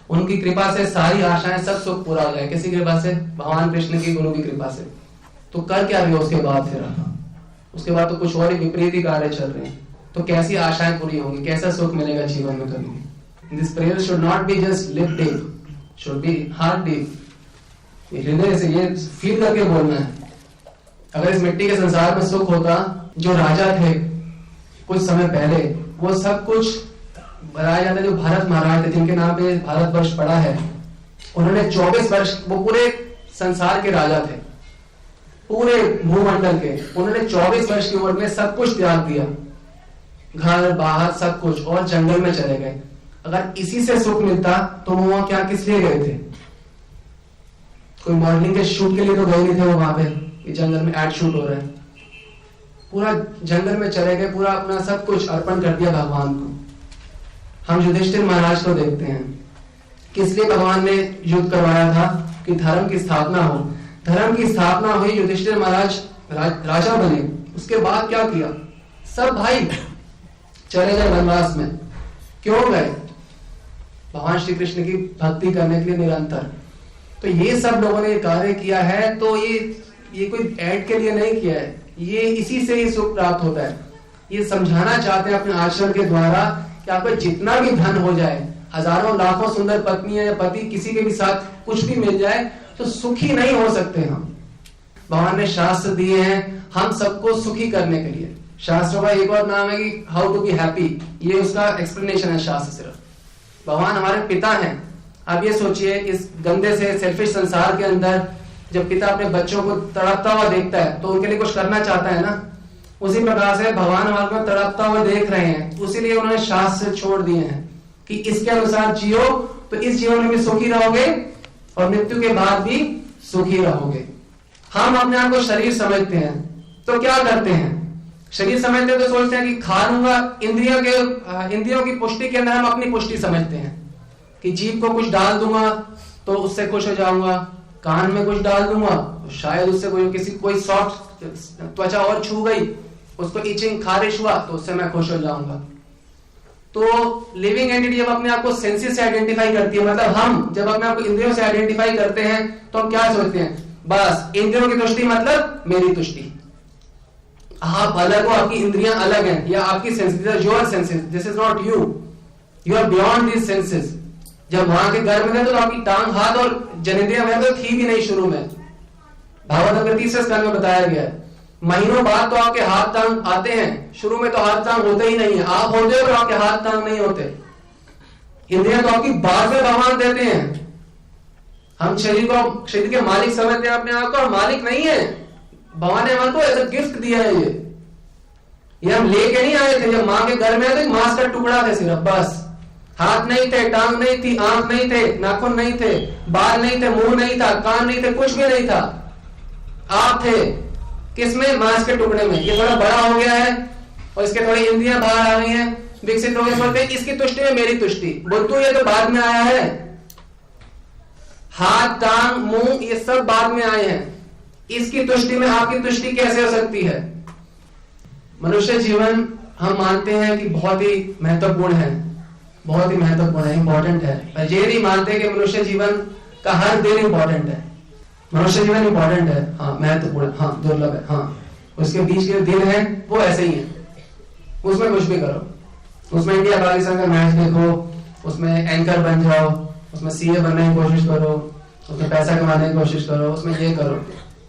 [SPEAKER 1] उनकी कृपा से सारी आशाएं, सब सुख पूरा हो जाए। किसी कृपा से? भगवान कृष्ण की, गुरु की कृपा से। तो कर क्या रहे हो उसके बाद? फिर उसके बाद तो कुछ और ही विपरीत ही कार्य चल रहे हैं। तो कैसी आशाएं पूरी होंगी? कैसा सुख मिलेगा जीवन में? कभी this prayer should not be just lip deep, should be heart deep. हृदय से ये फील करके बोलना है। अगर इस मिट्टी के संसार में सुख होता, जो राजा थे कुछ समय पहले, वो सब कुछ बनाया जाता। जो भारत महाराज थे, जिनके नाम पे भारतवर्ष पड़ा है, उन्होंने 24 वर्ष, वो पूरे संसार के राजा थे, पूरे भूमंडल के। उन्होंने 24 वर्ष की उम्र में सब कुछ त्याग दिया, घर बाहर सब कुछ, और जंगल में चले गए। अगर इसी से सुख मिलता तो वो वहां क्या, किस लिए गए थे? कोई मॉडलिंग के शूट के लिए तो गए नहीं थे वो वहां पे, जंगल में एड शूट हो रहा है। पूरा जंगल में चले गए, पूरा अपना सब कुछ अर्पण कर दिया भगवान को। हम युधिष्ठिर महाराज को देखते हैं, किस लिए भगवान ने युद्ध करवाया था? कि धर्म की स्थापना हो। धर्म की स्थापना हुई, युधिष्ठिर महाराज राजा बने। उसके बाद क्या किया? सब भाई चले गए वनवास में। क्यों गए? भगवान श्री कृष्ण की भक्ति करने के लिए निरंतर। तो ये सब लोगों ने कार्य किया है, तो ये कोई ऐड के लिए नहीं किया है, ये इसी से ही सुख प्राप्त होता है। ये समझाना चाहते हैं अपने आचरण के द्वारा कि आपको जितना भी धन हो जाए, हजारों लाखों सुंदर पत्नियां या पति किसी के भी साथ कुछ भी मिल जाए, तो सुखी नहीं हो सकते हम। भगवान ने शास्त्र दिए हैं हम सबको सुखी करने के लिए। शास्त्रों का एक और नाम है कि हाउ टू बी हैप्पी, ये उसका एक्सप्लेनेशन है शास्त्र सिर्फ। भगवान हमारे पिता हैं। आप ये सोचिए, इस गंदे से सेल्फिश संसार के अंदर जब पिता अपने बच्चों को तड़पता हुआ देखता है तो उनके लिए कुछ करना चाहता है ना। उसी प्रकार से भगवान हमारे को तड़पता हुआ देख रहे हैं, उसीलिए उन्होंने शास्त्र छोड़ दिए हैं कि इसके अनुसार जियो तो इस जीवन में भी सुखी रहोगे और मृत्यु के बाद भी सुखी रहोगे। हम अपने आप को शरीर समझते हैं, तो क्या करते हैं? शरीर समझते हैं तो सोचते हैं कि खा लूंगा। इंद्रियों की पुष्टि के अंदर हम अपनी पुष्टि समझते हैं कि जीभ को कुछ डाल दूंगा तो उससे खुश हो जाऊंगा, कान में कुछ डाल दूंगा तो शायद उससे कोई सॉफ्ट त्वचा और छू गई, उसको इचिंग खारिश हुआ तो उससे मैं खुश हो जाऊंगा। तो लिविंग एंटिटी जब अपने आप को सेंसेस से आइडेंटिफाई करती है, मतलब हम जब अपने आप को इंद्रियों से आइडेंटिफाई करते हैं, तो हम क्या सोचते हैं? बस इंद्रियों की तुष्टि मतलब मेरी तुष्टि। आप अलग हो, आपकी इंद्रियां अलग हैं, या आपकी senses, your senses, this is not you, you are beyond these senses. जब वहां के घर में थे तो आपकी टांग, हाथ और जनेंद्रियां वहां तो थी भी नहीं शुरू में। भागवत में 30वें स्कंद में बताया गया है, महीनों बाद तो आपके हाथ टांग आते हैं, शुरू में तो हाथ टांग होते ही नहीं है। आप होते हो तो आपके हाथ टांग नहीं होते। इंद्रियां तो आपकी बाद में भगवान देते हैं। हम शरीर के मालिक समझते हैं अपने आप को, और मालिक नहीं है। भगवान ने हमारे को ऐसा गिफ्ट दिया है। ये हम लेके नहीं आए थे। जब मां के घर में आए थे, मांस का टुकड़ा थे सिर्फ, बस। हाथ नहीं थे, टांग नहीं थी, आंख नहीं थे, नाखून नहीं थे, बाल नहीं थे, मुंह नहीं था, कान नहीं थे, कुछ भी नहीं था। आप थे किसमें? मांस के टुकड़े में। ये थोड़ा बड़ा हो गया है और इसके थोड़ी इंद्रियां बाहर आ गई हैं, विकसित हो गए, बोलते हैं इसकी तुष्टि में मेरी तुष्टि। बुद्धू ये तो बाद में आया है। हाथ, टांग, मुंह ये सब बाद में आए हैं। इसकी तुष्टि में आपकी तुष्टि कैसे हो सकती है? मनुष्य जीवन हम मानते हैं कि बहुत ही महत्वपूर्ण है, बहुत ही महत्वपूर्ण है, इंपॉर्टेंट है। पर ये नहीं मानते कि मनुष्य जीवन का हर दिन इंपॉर्टेंट है। मनुष्य जीवन इंपॉर्टेंट है, हाँ, महत्वपूर्ण, हाँ, दुर्लभ है, हाँ। उसके बीच के दिन है वो ऐसे ही है। उसमें कुछ भी करो, उसमें इंडिया पाकिस्तान का मैच देखो, उसमें एंकर बन जाओ, उसमें सीए बनने की कोशिश करो, उसमें पैसा कमाने की कोशिश करो, उसमें ये करो।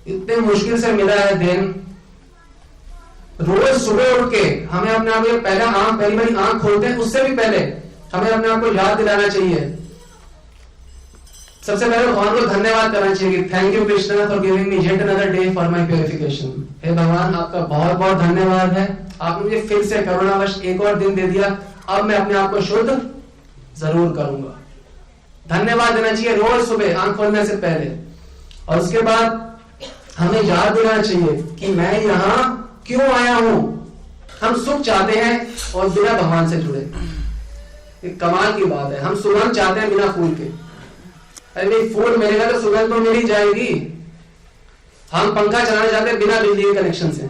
[SPEAKER 1] इतने मुश्किल से मिला है दिन। रोज सुबह उठ के हमें अपने आप को पहली बारी आंख खोलते हैं, उससे भी पहले हमें अपने आप को याद दिलाना चाहिए। सबसे पहले भगवान को धन्यवाद करना चाहिए कि thank you Krishna for giving me yet another day for my purification. हे भगवान, आपका बहुत बहुत धन्यवाद है, आपने मुझे फिर से करुणावश एक और दिन दे दिया, अब मैं अपने आप को शुद्ध जरूर करूंगा। धन्यवाद देना चाहिए रोज सुबह आंख खोलने से पहले। और उसके बाद हमें याद देना चाहिए कि मैं यहां क्यों आया हूं। हम सुख चाहते हैं और बिना भगवान से जुड़े, एक कमाल की बात है। हम सुगंध चाहते हैं बिना फूल के। अरे भाई, फूल मिलेगा तो सुगंध तो मिल ही जाएगी। हम पंखा चलाना चाहते हैं बिना बिजली के कनेक्शन से।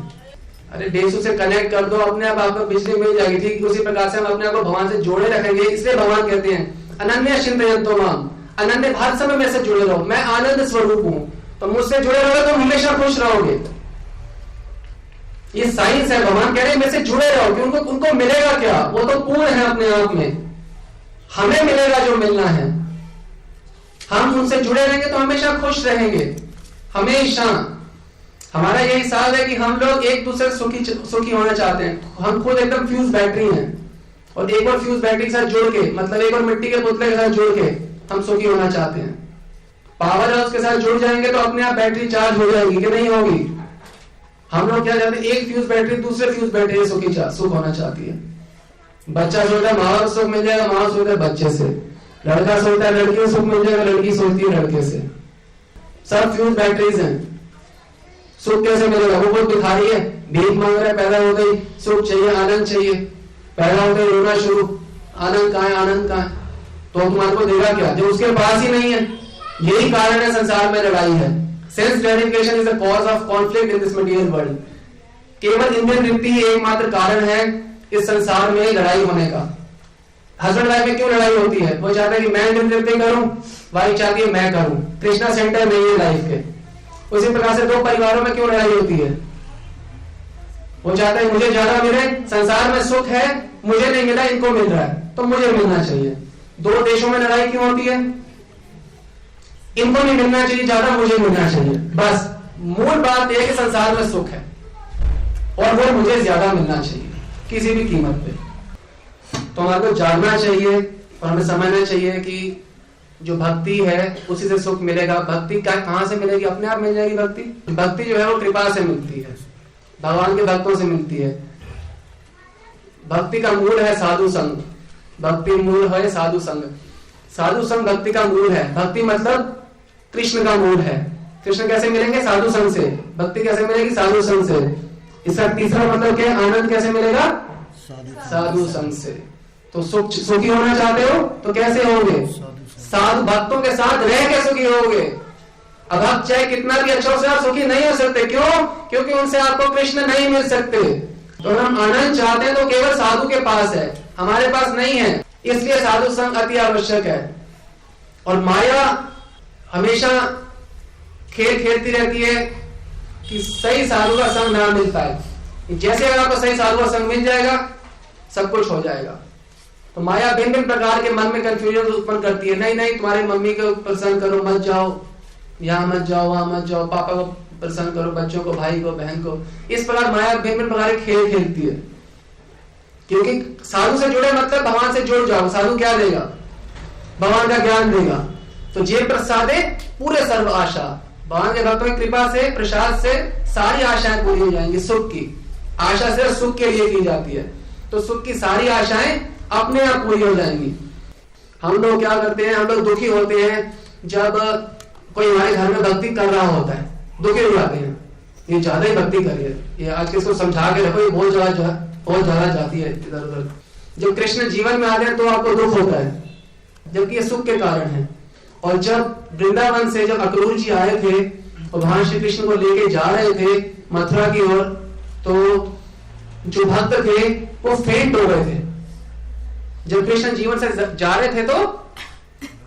[SPEAKER 1] अरे डेसू से कनेक्ट कर दो, अपने आप आपको बिजली मिल जाएगी। ठीक उसी प्रकार से हम अपने आप को भगवान से जोड़े रखेंगे। इसलिए भगवान कहते हैं अनन्य चिंतयन्तो माम, अनन्य हर समय मेरे से जुड़े रहो, मैं आनंद स्वरूप हूं। तो मुझसे जुड़े रहोगे तो हमेशा खुश रहोगे। ये साइंस है। भगवान कह रहे हैं मेरे से जुड़े रहो, क्योंकि उनको मिलेगा क्या, वो तो पूर्ण है अपने आप में। हमें मिलेगा जो मिलना है। हम उनसे जुड़े रहेंगे तो हमेशा खुश रहेंगे, हमेशा। हमारा यही हिसाब है कि हम लोग एक दूसरे सुखी होना चाहते हैं। हम खुद एकदम फ्यूज बैटरी हैं, और एक और फ्यूज बैटरी के साथ जुड़ के, मतलब एक और मिट्टी के पुतले के साथ जुड़ के हम सुखी होना चाहते हैं। पावर हाउस के साथ जुड़ जाएंगे तो अपने आप बैटरी चार्ज हो जाएगी कि नहीं होगी। हम लोग क्या चाहते हैं, एक फ्यूज बैटरी दूसरे फ्यूज बैटरी सुख होना चाहती है। बच्चा सोचता है माँ को सुख मिल जाएगा, माँ सोचता है बच्चे से। लड़का सोचता है लड़की को सुख मिल जाएगा, लड़की सोचती है लड़के से। सब फ्यूज बैटरीज हैं। सुख कैसे मिलेगा? वो कोई भिखारी है, भीख मांग रहा है, पैदा हो गई, सुख चाहिए, आनंद चाहिए, पैदा हो गई, रोना शुरू, आनंद कहाँ है, आनंद कहाँ है? तो तुम्हारे को देगा क्या जो उसके पास ही नहीं है? यही कारण है संसार में लड़ाई है। Sense gratification is the cause of conflict in this material world. केवल इंद्रिय तृप्ति ही एकमात्र कारण है इस संसार में लड़ाई होने का। हस्बैंड वाइफ में क्यों लड़ाई होती है? वो चाहता है कि मैं इंद्रिय तृप्ति करूं, वाइफ चाहती है मैं करूं। कृष्णा सेंटर नहीं है लाइफ के। उसी प्रकार से दो परिवारों में क्यों लड़ाई होती है? वो चाहता है मुझे ज्यादा मिले, संसार में सुख है, मुझे नहीं मिला, इनको मिल रहा है तो मुझे मिलना चाहिए। दो देशों में लड़ाई क्यों होती है? इनको नहीं मिलना चाहिए ज्यादा, मुझे मिलना चाहिए। बस मूल बात यह है कि संसार में सुख है और वो मुझे ज्यादा मिलना चाहिए किसी भी कीमत पे। तो हमारे को जानना चाहिए और हमें समझना चाहिए कि जो भक्ति है उसी से सुख मिलेगा। भक्ति कहां से मिलेगी? अपने आप मिल जाएगी भक्ति। भक्ति जो है वो कृपा से मिलती है, भगवान के भक्तों से मिलती है। भक्ति का मूल है साधु संग। भक्ति मूल है साधु संग। साधु संग भक्ति का मूल है। भक्ति मतलब कृष्ण का मूल है। कृष्ण कैसे मिलेंगे? साधु संग से। भक्ति कैसे मिलेगी? साधु संग से। इसका तीसरा मतलब क्या है? आनंद कैसे मिलेगा? साधु संग से। तो सुखी होना चाहते हो तो कैसे होंगे? साधु भक्तों के साथ रह के सुखी होगे। अभक्त चाहे कितना भी अच्छा से आप सुखी नहीं हो सकते। क्यों? क्योंकि उनसे आपको कृष्ण नहीं मिल सकते। तो हम आनंद चाहते हैं तो केवल साधु के पास है, हमारे पास नहीं है। इसलिए साधु संग अति आवश्यक है। और माया हमेशा खेल खेलती रहती है कि सही साधु का संग ना मिल पाए। जैसे अगर आपको सही साधु का संग मिल जाएगा सब कुछ हो जाएगा। तो माया भिन्न भिन्न प्रकार के मन में कंफ्यूजन उत्पन्न करती है। नहीं नहीं, तुम्हारी मम्मी को प्रसन्न करो, मत जाओ यहाँ, मत जाओ वहां, मत जाओ, पापा को प्रसन्न करो, बच्चों को, भाई को, बहन को। इस प्रकार माया भिन्न भिन्न प्रकार के खेल खेलती है। क्योंकि साधु से जुड़े मतलब भगवान से जुड़ जाओ। साधु क्या देगा? भगवान का ज्ञान देगा। तो जे प्रसादे पूरे सर्व आशा, भगवान के भक्तों की कृपा से, प्रसाद से सारी आशाएं पूरी हो जाएंगी। सुख की आशा सिर्फ सुख के लिए की जाती है, तो सुख की सारी आशाएं अपने आप पूरी हो जाएंगी। हम लोग क्या करते हैं? हम लोग दुखी होते हैं जब कोई हमारे घर में भक्ति कर रहा होता है, दुखी हो जाते हैं, ये ज्यादा ही भक्ति करिए, ये आज किसको समझा के रखो, ये बहुत ज्यादा जाती है इधर उधर। जब कृष्ण जीवन में आते हैं तो आपको दुख होता है, जबकि ये सुख के कारण है। और जब वृंदावन से जब अक्रूर जी आए थे और भगवान श्री कृष्ण को लेके जा रहे थे मथुरा की ओर, तो जो भक्त थे वो फेंट हो गए थे। जब कृष्ण जीवन से जा रहे थे तो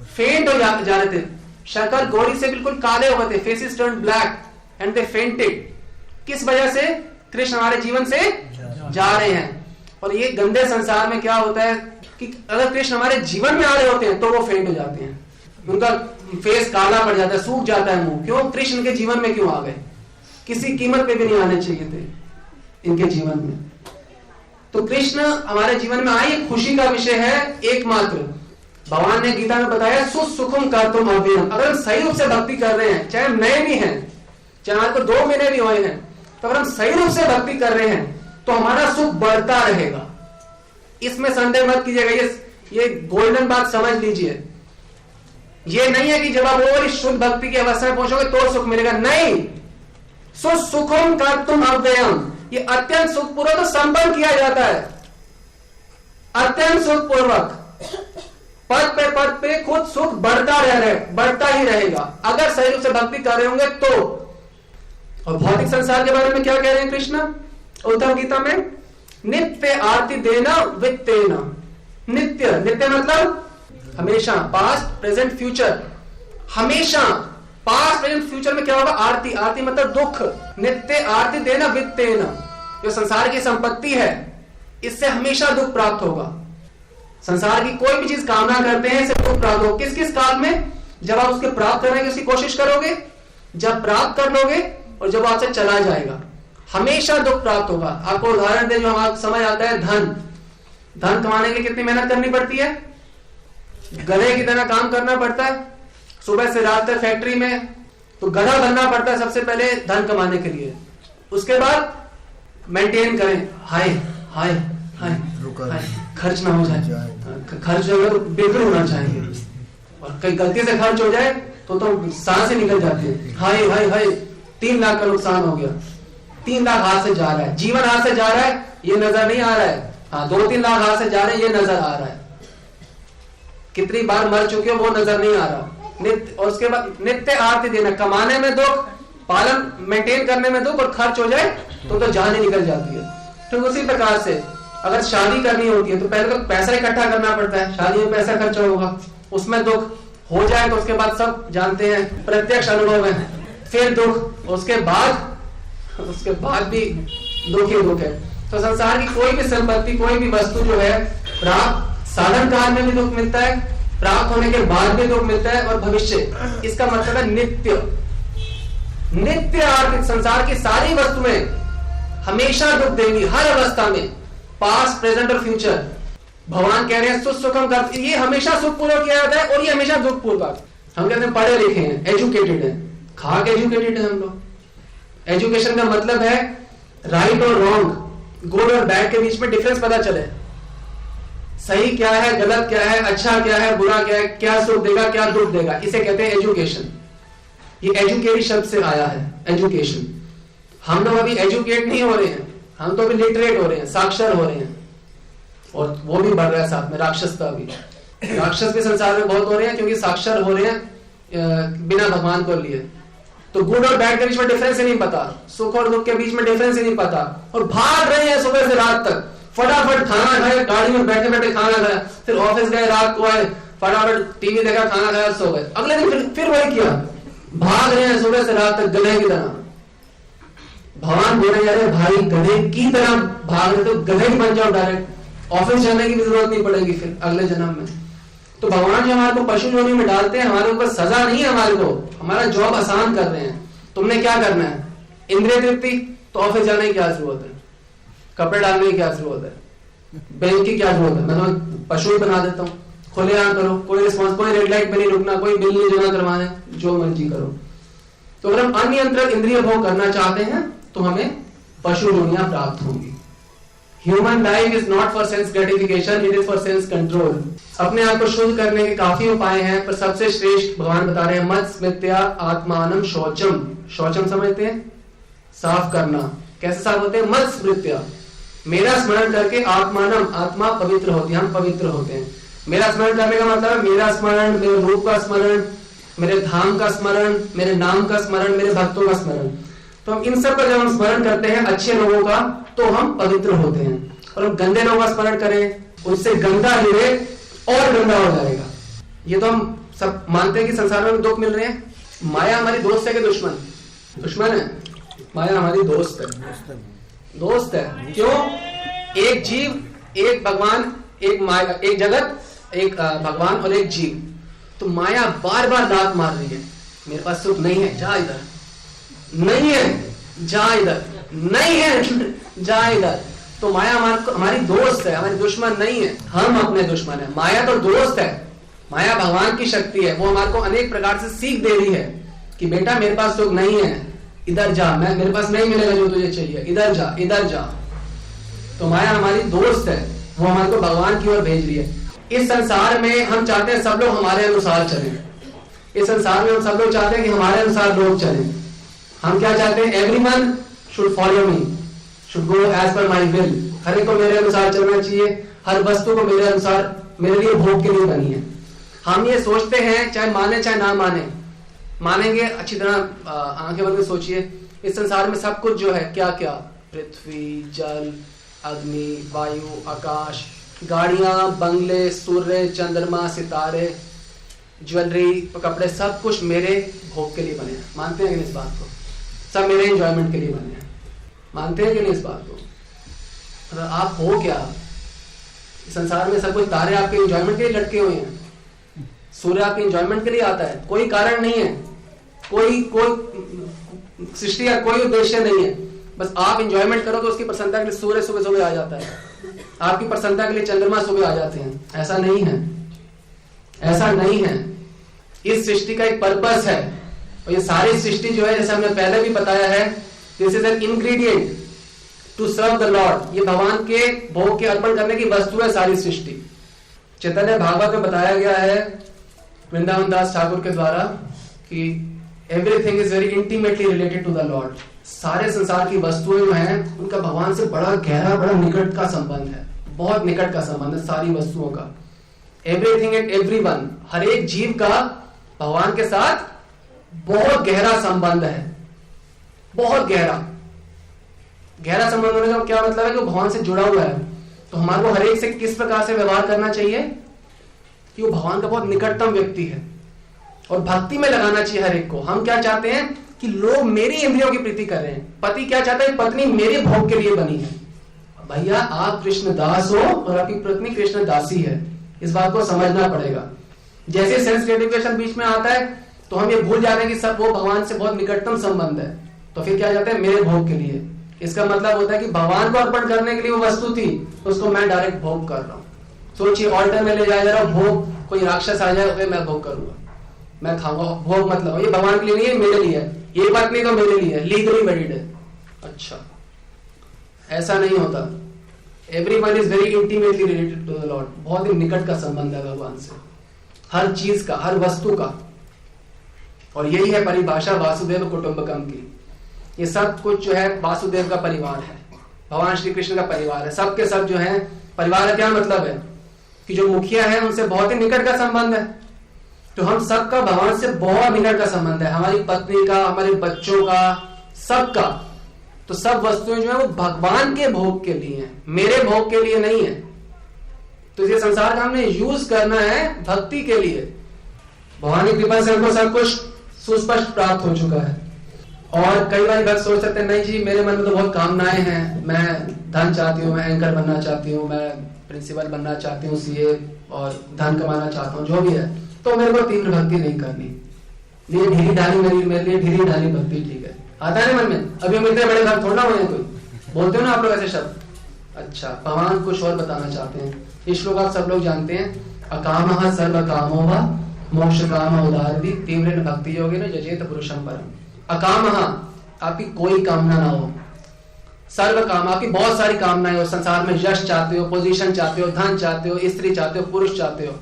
[SPEAKER 1] फेंट हो जा रहे थे, शक्कर गोरी से बिल्कुल काले हो गए थे, faces turn black and they fainted. किस वजह से? कृष्ण हमारे जीवन से जा रहे हैं। और ये गंदे संसार में क्या होता है कि अगर कृष्ण हमारे जीवन में आ रहे होते हैं तो वो फेंट हो जाते हैं, उनका फेस काला पड़ जाता है, सूख जाता है मुंह। क्यों? कृष्ण के जीवन में क्यों आ गए? किसी कीमत पे भी नहीं आने चाहिए थे इनके जीवन में। तो कृष्ण हमारे जीवन में आए, खुशी का विषय है एकमात्र। भगवान ने गीता में बताया सुसुखम कर्तुम अव्ययम। अगर हम सही रूप से भक्ति कर रहे हैं, चाहे नए भी हैं, चाहे हमारे को 2 महीने भी हुए हैं, तो अगर हम सही रूप से भक्ति कर रहे हैं तो हमारा सुख बढ़ता रहेगा। इसमें संदेह मत कीजिएगा, ये गोल्डन बात समझ लीजिए। ये नहीं है कि जब आप और शुद्ध भक्ति की अवस्था में पहुंचोगे तो सुख मिलेगा, नहीं। सुसुखम कर्तुम अव्ययम, ये अत्यंत सुखपूर्वक संपन्न किया जाता है, अत्यंत सुखपूर्वक। पद पे खुद सुख बढ़ता ही रहेगा अगर सही रूप से भक्ति कर रहे होंगे तो। और भौतिक संसार के बारे में क्या कह रहे हैं कृष्ण उद्धव गीता में? नित्य आरती देना वित्तेन। नित्य, नित्य मतलब हमेशा, पास्ट प्रेजेंट फ्यूचर, हमेशा। पास्ट प्रेजेंट फ्यूचर में क्या होगा? आरती। आरती मतलब दुख। नित्य आरती देना वित्तेन, जो संसार की संपत्ति है इससे हमेशा दुख प्राप्त होगा। संसार की कोई भी चीज कामना करते हैं इससे दुख प्राप्त होगा। किस किस काल में? जब आप उसके प्राप्त करने की उसकी कोशिश करोगे, जब प्राप्त कर लोगे और जब आपसे चला जाएगा, हमेशा दुख प्राप्त होगा। आपको उदाहरण दे जो हमारा समझ आता है, धन कमाने के लिए कितनी मेहनत करनी पड़ती है? गधे की तरह काम करना पड़ता है, सुबह से रात तक फैक्ट्री में। तो गधा बनना पड़ता है सबसे पहले धन कमाने के लिए। उसके बाद मेंटेन करें, हाय हाय हाय, खर्च ना हो जाए, खर्च होगा तो बिल्कुल होना चाहिए, और कहीं गलती से खर्च हो जाए तो सांसें निकल जाती है, हाय हाय हाय 3 लाख का नुकसान हो गया, 3 लाख हाथ से जा रहा है, जीवन हाथ से जा रहा है, ये नजर नहीं आ रहा है। हाँ, 2-3 लाख हाथ से जा रहे हैं, ये नजर आ रहा है। कितनी बार मर चुके हो वो नजर नहीं आ रहा। नित्य, और उसके बाद नित्य आरती देना, कमाने में दुख, पालन मेंटेन करने में दुख, और खर्च हो जाए तो जान ही निकल जाती है। तो उसी प्रकार से अगर शादी करनी होती है तो पहले तो पैसा इकट्ठा करना पड़ता है, शादी में पैसा खर्च होगा, उसमें दुख हो जाए तो उसके बाद सब जानते हैं, प्रत्यक्ष अनुभव है, फिर दुख, उसके बाद भी दुख ही दुख है। तो संसार की कोई भी संपत्ति, कोई भी वस्तु जो है, प्राप्त साधन काल में भी दुख मिलता है, प्राप्त होने के बाद भी दुख मिलता है, और भविष्य। इसका मतलब है नित्य आर्थिक। संसार की सारी वस्तुएं हमेशा दुख देंगी, हर अवस्था में, पास्ट प्रेजेंट और फ्यूचर। भगवान कह रहे हैं सुसुखम कर, ये हमेशा सुखपूर्वक किया जाता है और ये हमेशा दुखपूर्वक। हम कहते हैं पढ़े लिखे हैं, एजुकेटेड है, खा के एजुकेटेड है हम लोग। एजुकेशन का मतलब है राइट और रॉन्ग, गुड और बैड के बीच में डिफरेंस पता चले, सही क्या है, गलत क्या है, अच्छा क्या है, बुरा क्या है, क्या सुख देगा, क्या दुख देगा, इसे कहते हैं एजुकेशन। ये एजुकेट शब्द से आया है, एजुकेशन। हम लोग अभी एजुकेट नहीं हो रहे हैं, हम तो अभी लिटरेट हो रहे हैं, साक्षर हो रहे हैं, और वो भी बढ़ रहा है साथ में राक्षसता भी। राक्षस भी संसार में बहुत हो रहे हैं क्योंकि साक्षर हो रहे हैं बिना भगवान को लिए। तो गुड और बैड के बीच में डिफरेंस ही नहीं पता, सुख और दुख के बीच में डिफरेंस ही नहीं पता, और भाग रहे हैं सुबह से रात तक। फटाफट खाना खाए, गाड़ी में बैठे बैठे खाना खाया, फिर ऑफिस गए, रात को आए, फटाफट टीवी देखा, खाना खाया, सो गए, अगले दिन फिर वही किया। भाग रहे हैं सुबह से रात तक गधे की तरह। भगवान बोले जा रहे भाई गधे की तरह भाग रहे तो गधे ही बन जाओ डायरेक्ट, ऑफिस जाने की भी जरूरत नहीं पड़ेगी फिर अगले जन्म में। तो भगवान जो हमारे को पशु योनि में डालते हैं, हमारे ऊपर सजा नहीं है, हमारे को हमारा जॉब आसान कर रहे हैं। तुमने क्या करना है? इंद्रिय तृप्ति, तो ऑफिस जाने की क्या जरूरत है, कपड़े डालने की क्या जरूरत है, बैंक की क्या जरूरत है, मैं तो पशु बना देता हूँ, खुलेआम करो, कोई रिस्पॉन्स, कोई रेड लाइट पे नहीं रुकना, कोई बिल नहीं जमा करवाना, जो मर्जी करो। तो अगर हम अनियंत्रित इंद्रिय भोग करना चाहते हैं तो हमें पशु योनियां प्राप्त होंगी। Human life is not for sense gratification, it is for sense control. अपने आप को शुद्ध करने के काफी उपाय हैं, पर सबसे श्रेष्ठ भगवान बता रहे हैं मत स्मृत्या आत्मानम शौचम। शौचम समझते हैं? साफ करना। कैसे साफ होते हैं? मत स्मृत्या, मेरा स्मरण करके आत्मानम, आत्मा पवित्र होती है, हम पवित्र होते हैं। मेरा स्मरण करने का मतलब है मेरा स्मरण, मेरे रूप का स्मरण, मेरे धाम का स्मरण, मेरे नाम का स्मरण, मेरे भक्तों का स्मरण। तो हम इन सब का जब हम स्मरण करते हैं अच्छे लोगों का, तो हम पवित्र होते हैं। और हम गंदे लोगों का स्मरण करें, उससे गंदा हीरे और गंदा हो जाएगा। ये तो हम सब मानते हैं कि संसार में दुख मिल रहे हैं। माया हमारी दोस्त है कि दुश्मन? दुश्मन है। माया हमारी दोस्त है, दोस्त है। क्यों? एक जीव, एक भगवान, एक माया, एक जगत, एक भगवान और एक जीव। तो माया बार बार दांत मार रही है, मेरे पास सुख नहीं है, जा इधर, नहीं है, जा इधर, नहीं है जा इधर। तो माया हमारी दोस्त है, हमारी दुश्मन नहीं है, हम अपने दुश्मन है। माया तो दोस्त है, माया भगवान की शक्ति है, वो हमारे को अनेक प्रकार से सीख दे रही है कि बेटा मेरे पास सुख नहीं है, इधर जा, मेरे पास नहीं मिलेगा जो तुझे चाहिए, इधर जा इधर जा। तो माया हमारी दोस्त है, वो हमारे को भगवान की ओर भेज रही है। इस संसार में हम चाहते हैं सब लोग हमारे अनुसार चलें, इस संसार में हम सब लोग चाहते हैं कि हमारे अनुसार लोग चलें। हम क्या चाहते हैं? Everyone should follow me, should go as per my will. हर एक को मेरे अनुसार चलना चाहिए, हर वस्तु को मेरे अनुसार, मेरे लिए भोग के लिए बनी है। हम ये सोचते हैं, चाहे माने चाहे ना माने, मानेंगे अच्छी तरह आंखें बंद के सोचिए, इस संसार में सब कुछ जो है क्या क्या, पृथ्वी, जल, अग्नि, वायु, आकाश, गाड़ियां, बंगले, सूर्य, चंद्रमा, सितारे, ज्वेलरी, कपड़े, सब कुछ मेरे भोग के लिए बने हैं। मानते हैं कि नहीं इस बात को? सब मेरे एंजॉयमेंट के लिए बने हैं। मानते हैं कि नहीं इस बात को? तो आप हो क्या? इस संसार में सब कुछ, तारे आपके एंजॉयमेंट के लिए लटके हुए हैं, सूर्य आपके एंजॉयमेंट के लिए आता है, कोई कारण नहीं है, कोई सृष्टि का कोई उद्देश्य नहीं है, बस आप एंजॉयमेंट करो तो उसकी प्रसन्नता के लिए सूर्य सुबह सुबह आ जाता है, आपकी प्रसन्नता के लिए चंद्रमा सुबह आ जाते हैं। ऐसा नहीं है, ऐसा नहीं है। इस सृष्टि का एक पर्पस है, और ये सारी सृष्टि जो है, जैसे हमने पहले भी बताया है, this is an ingredient to serve the lord. ये भगवान के भोग के अर्पण करने की वस्तु है सारी सृष्टि। चैतन्य भागवत में बताया गया है वृंदावन दास ठाकुर के द्वारा कि everything is very intimately related to the lord. सारे संसार की वस्तुएं जो हैं उनका भगवान से बड़ा गहरा, बड़ा निकट का संबंध है, बहुत निकट का संबंध है सारी वस्तुओं का। एवरीथिंग एंड एवरीवन, हर एक जीव का भगवान के साथ बहुत गहरा संबंध है, बहुत गहरा। गहरा संबंध होने का क्या मतलब है? कि वो भगवान से जुड़ा हुआ है। तो हमारे को हर एक से किस प्रकार से व्यवहार करना चाहिए कि वो भगवान का बहुत निकटतम व्यक्ति है, और भक्ति में लगाना चाहिए हर एक को। हम क्या चाहते हैं कि लोग मेरी इंद्रियों की प्रीति कर रहे हैं। पति क्या चाहता है? पत्नी मेरे भोग के लिए बनी है। भैया आप कृष्ण दास हो और आपकी पत्नी कृष्ण दासी है, इस बात को समझना पड़ेगा। जैसे सेंस ग्रेटिफिकेशन बीच में आता है तो हम ये भूल जाते हैं कि सब वो भगवान से बहुत निकटतम संबंध है, तो फिर क्या जाता है? मेरे भोग के लिए। इसका मतलब होता है कि भगवान को अर्पण करने के लिए वो वस्तु थी, उसको मैं डायरेक्ट भोग कर रहा हूं। सोचिए ऑल्टर में ले जाया जा रहा हूं भोग, कोई राक्षस आ जाए मैं भोग करूंगा, मैं खाऊंगा। भोग मतलब ये भगवान के लिए नहीं है, मेरे लिए है। ये बात नहीं तो मेरे लिए है, लीगली वैलिड है। अच्छा, ऐसा नहीं होता। Everyone is very intimately related to the lord. बहुत ही निकट का संबंध है भगवान से, हर चीज का, हर वस्तु का। और यही है परिभाषा वासुदेव कुटुंबकम की। ये सब कुछ जो है वासुदेव का परिवार है, भगवान श्री कृष्ण का परिवार है। सबके सब जो है परिवार का क्या मतलब है? कि जो मुखिया है उनसे बहुत ही निकट का संबंध है। तो हम सबका भगवान से बहुत निकट का संबंध है, हमारी पत्नी का, हमारे बच्चों का, सबका। तो सब वस्तुएं जो है वो भगवान के भोग के लिए हैं, मेरे भोग के लिए नहीं है। तो इस संसार का हमने यूज करना है भक्ति के लिए। भगवान की कृपा से हमको सब कुछ सुस्पष्ट प्राप्त हो चुका है। और कई बार भक्त सोच सकते हैं नहीं जी मेरे मन में तो बहुत कामनाएं हैं, मैं धन चाहती हूँ, मैं एंकर बनना चाहती हूँ, मैं प्रिंसिपल बनना चाहती हूँ, सीए, और धन कमाना चाहता हूँ, जो भी है, तो मेरे को तीव्र भक्ति नहीं करनी। ये ढीली ढाली मेरे लिए ढीली ढाली भक्ति ठीक है। आता है ना मन में? अभी हम इतने बड़े भक्त थोड़ा हुए हैं, कोई बोलते हो ना आप लोग ऐसे शब्द। अच्छा, भगवान कुछ और बताना चाहते हैं। ये श्लोक आप सब लोग जानते हैं। अकामः सर्व कामो वा मोक्ष काम उदारति तीव्रेण भक्ति योगेन यजेत पुरुषं परम। अकामः, आपकी कोई कामना ना हो। सर्व काम, आपकी बहुत सारी कामनाएं हो संसार में। यश चाहते हो, पोजीशन चाहते हो, धन चाहते हो, स्त्री चाहते हो, पुरुष चाहते हो,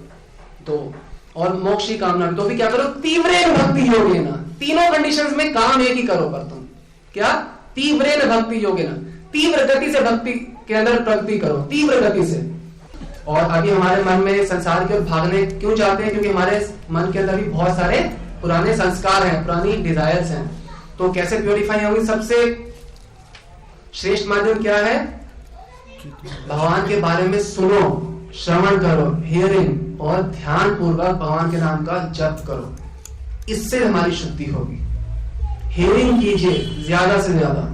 [SPEAKER 1] तो और मोक्ष की कामना। तो भी क्या करो? तीव्रेण भक्ति योगेन। तीनों कंडीशंस में काम एक ही करो पर तुम क्या? तीव्रेण भक्ति योगेन, तीव्र गति से भक्ति के अंदर प्रगति करो, तीव्र गति से। और अभी हमारे मन में संसार की ओर भागने क्यों चाहते हैं? क्योंकि हमारे मन के अंदर भी बहुत सारे पुराने संस्कार हैं, पुरानी डिजायर्स हैं। तो कैसे प्योरीफाई होंगे? सबसे श्रेष्ठ माध्यम क्या है? भगवान के बारे में सुनो, श्रवण करो, हियरिंग, और ध्यान पूर्वक भगवान के नाम का जप करो। इससे हमारी शुद्धि होगी। हियरिंग कीजिए ज्यादा से ज्यादा,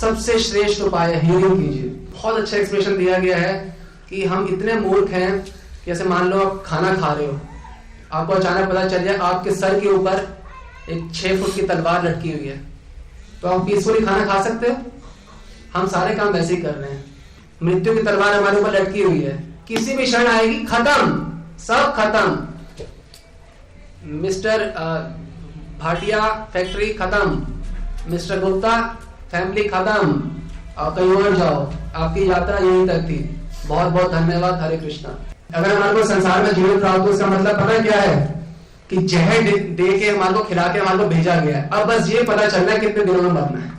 [SPEAKER 1] सबसे श्रेष्ठ उपाय है हियरिंग कीजिए। बहुत अच्छा एक्सप्रेशन दिया गया है कि हम इतने मूर्ख हैं, जैसे मान लो आप खाना खा रहे हो, आपको अचानक पता चल जाए आपके सर के ऊपर एक 6 फुट की तलवार लटकी हुई है, तो आप पीसफुली खाना खा सकते हो? हम सारे काम वैसे ही कर रहे हैं। मृत्यु की तलवार हमारे ऊपर लटकी हुई है, किसी भी क्षण आएगी, खत्म, सब खत्म। मिस्टर भाटिया फैक्ट्री खत्म, मिस्टर गुप्ता फैमिली खत्म, आप कहीं और जाओ, आपकी यात्रा यहीं तक थी। बहुत बहुत धन्यवाद। हरे कृष्णा। अगर हमारे को संसार में जीवन प्राप्त हो, इसका मतलब पता क्या है कि जहर दे के हमारे को खिला के हमारे को भेजा गया है। अब बस ये पता चलना है कितने दिनों में मरना है,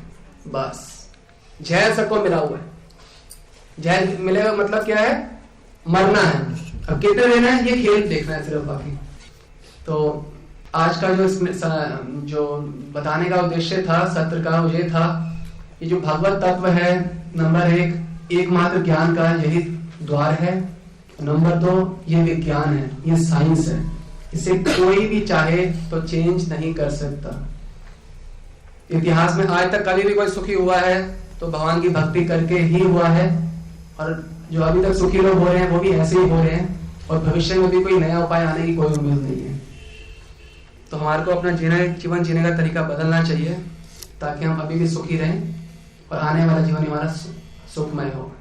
[SPEAKER 1] बस। जहर सबको मिला हुआ है, जहर मिलेगा मतलब क्या है? मरना है। अब कितने दिन है ये खेल देखना है सिर्फ, बाकी। तो आज का जो बताने का उद्देश्य था, सत्र का, ये था ये जो भगवत तत्व है, नंबर 1 एकमात्र ज्ञान का यही द्वार है। नंबर 2 ये विज्ञान है, ये साइंस है, इसे कोई भी चाहे तो चेंज नहीं कर सकता। इतिहास में आज तक कभी भी कोई सुखी हुआ है तो भगवान की भक्ति करके ही हुआ है, और जो अभी तक सुखी लोग हो रहे हैं वो भी ऐसे ही हो रहे हैं, और भविष्य में भी कोई नया उपाय आने की कोई उम्मीद नहीं है। तो हमारे को अपना जीवन जीने का तरीका बदलना चाहिए, ताकि हम अभी भी सुखी रहें और आने वाला जीवन हमारा सुखमय हो।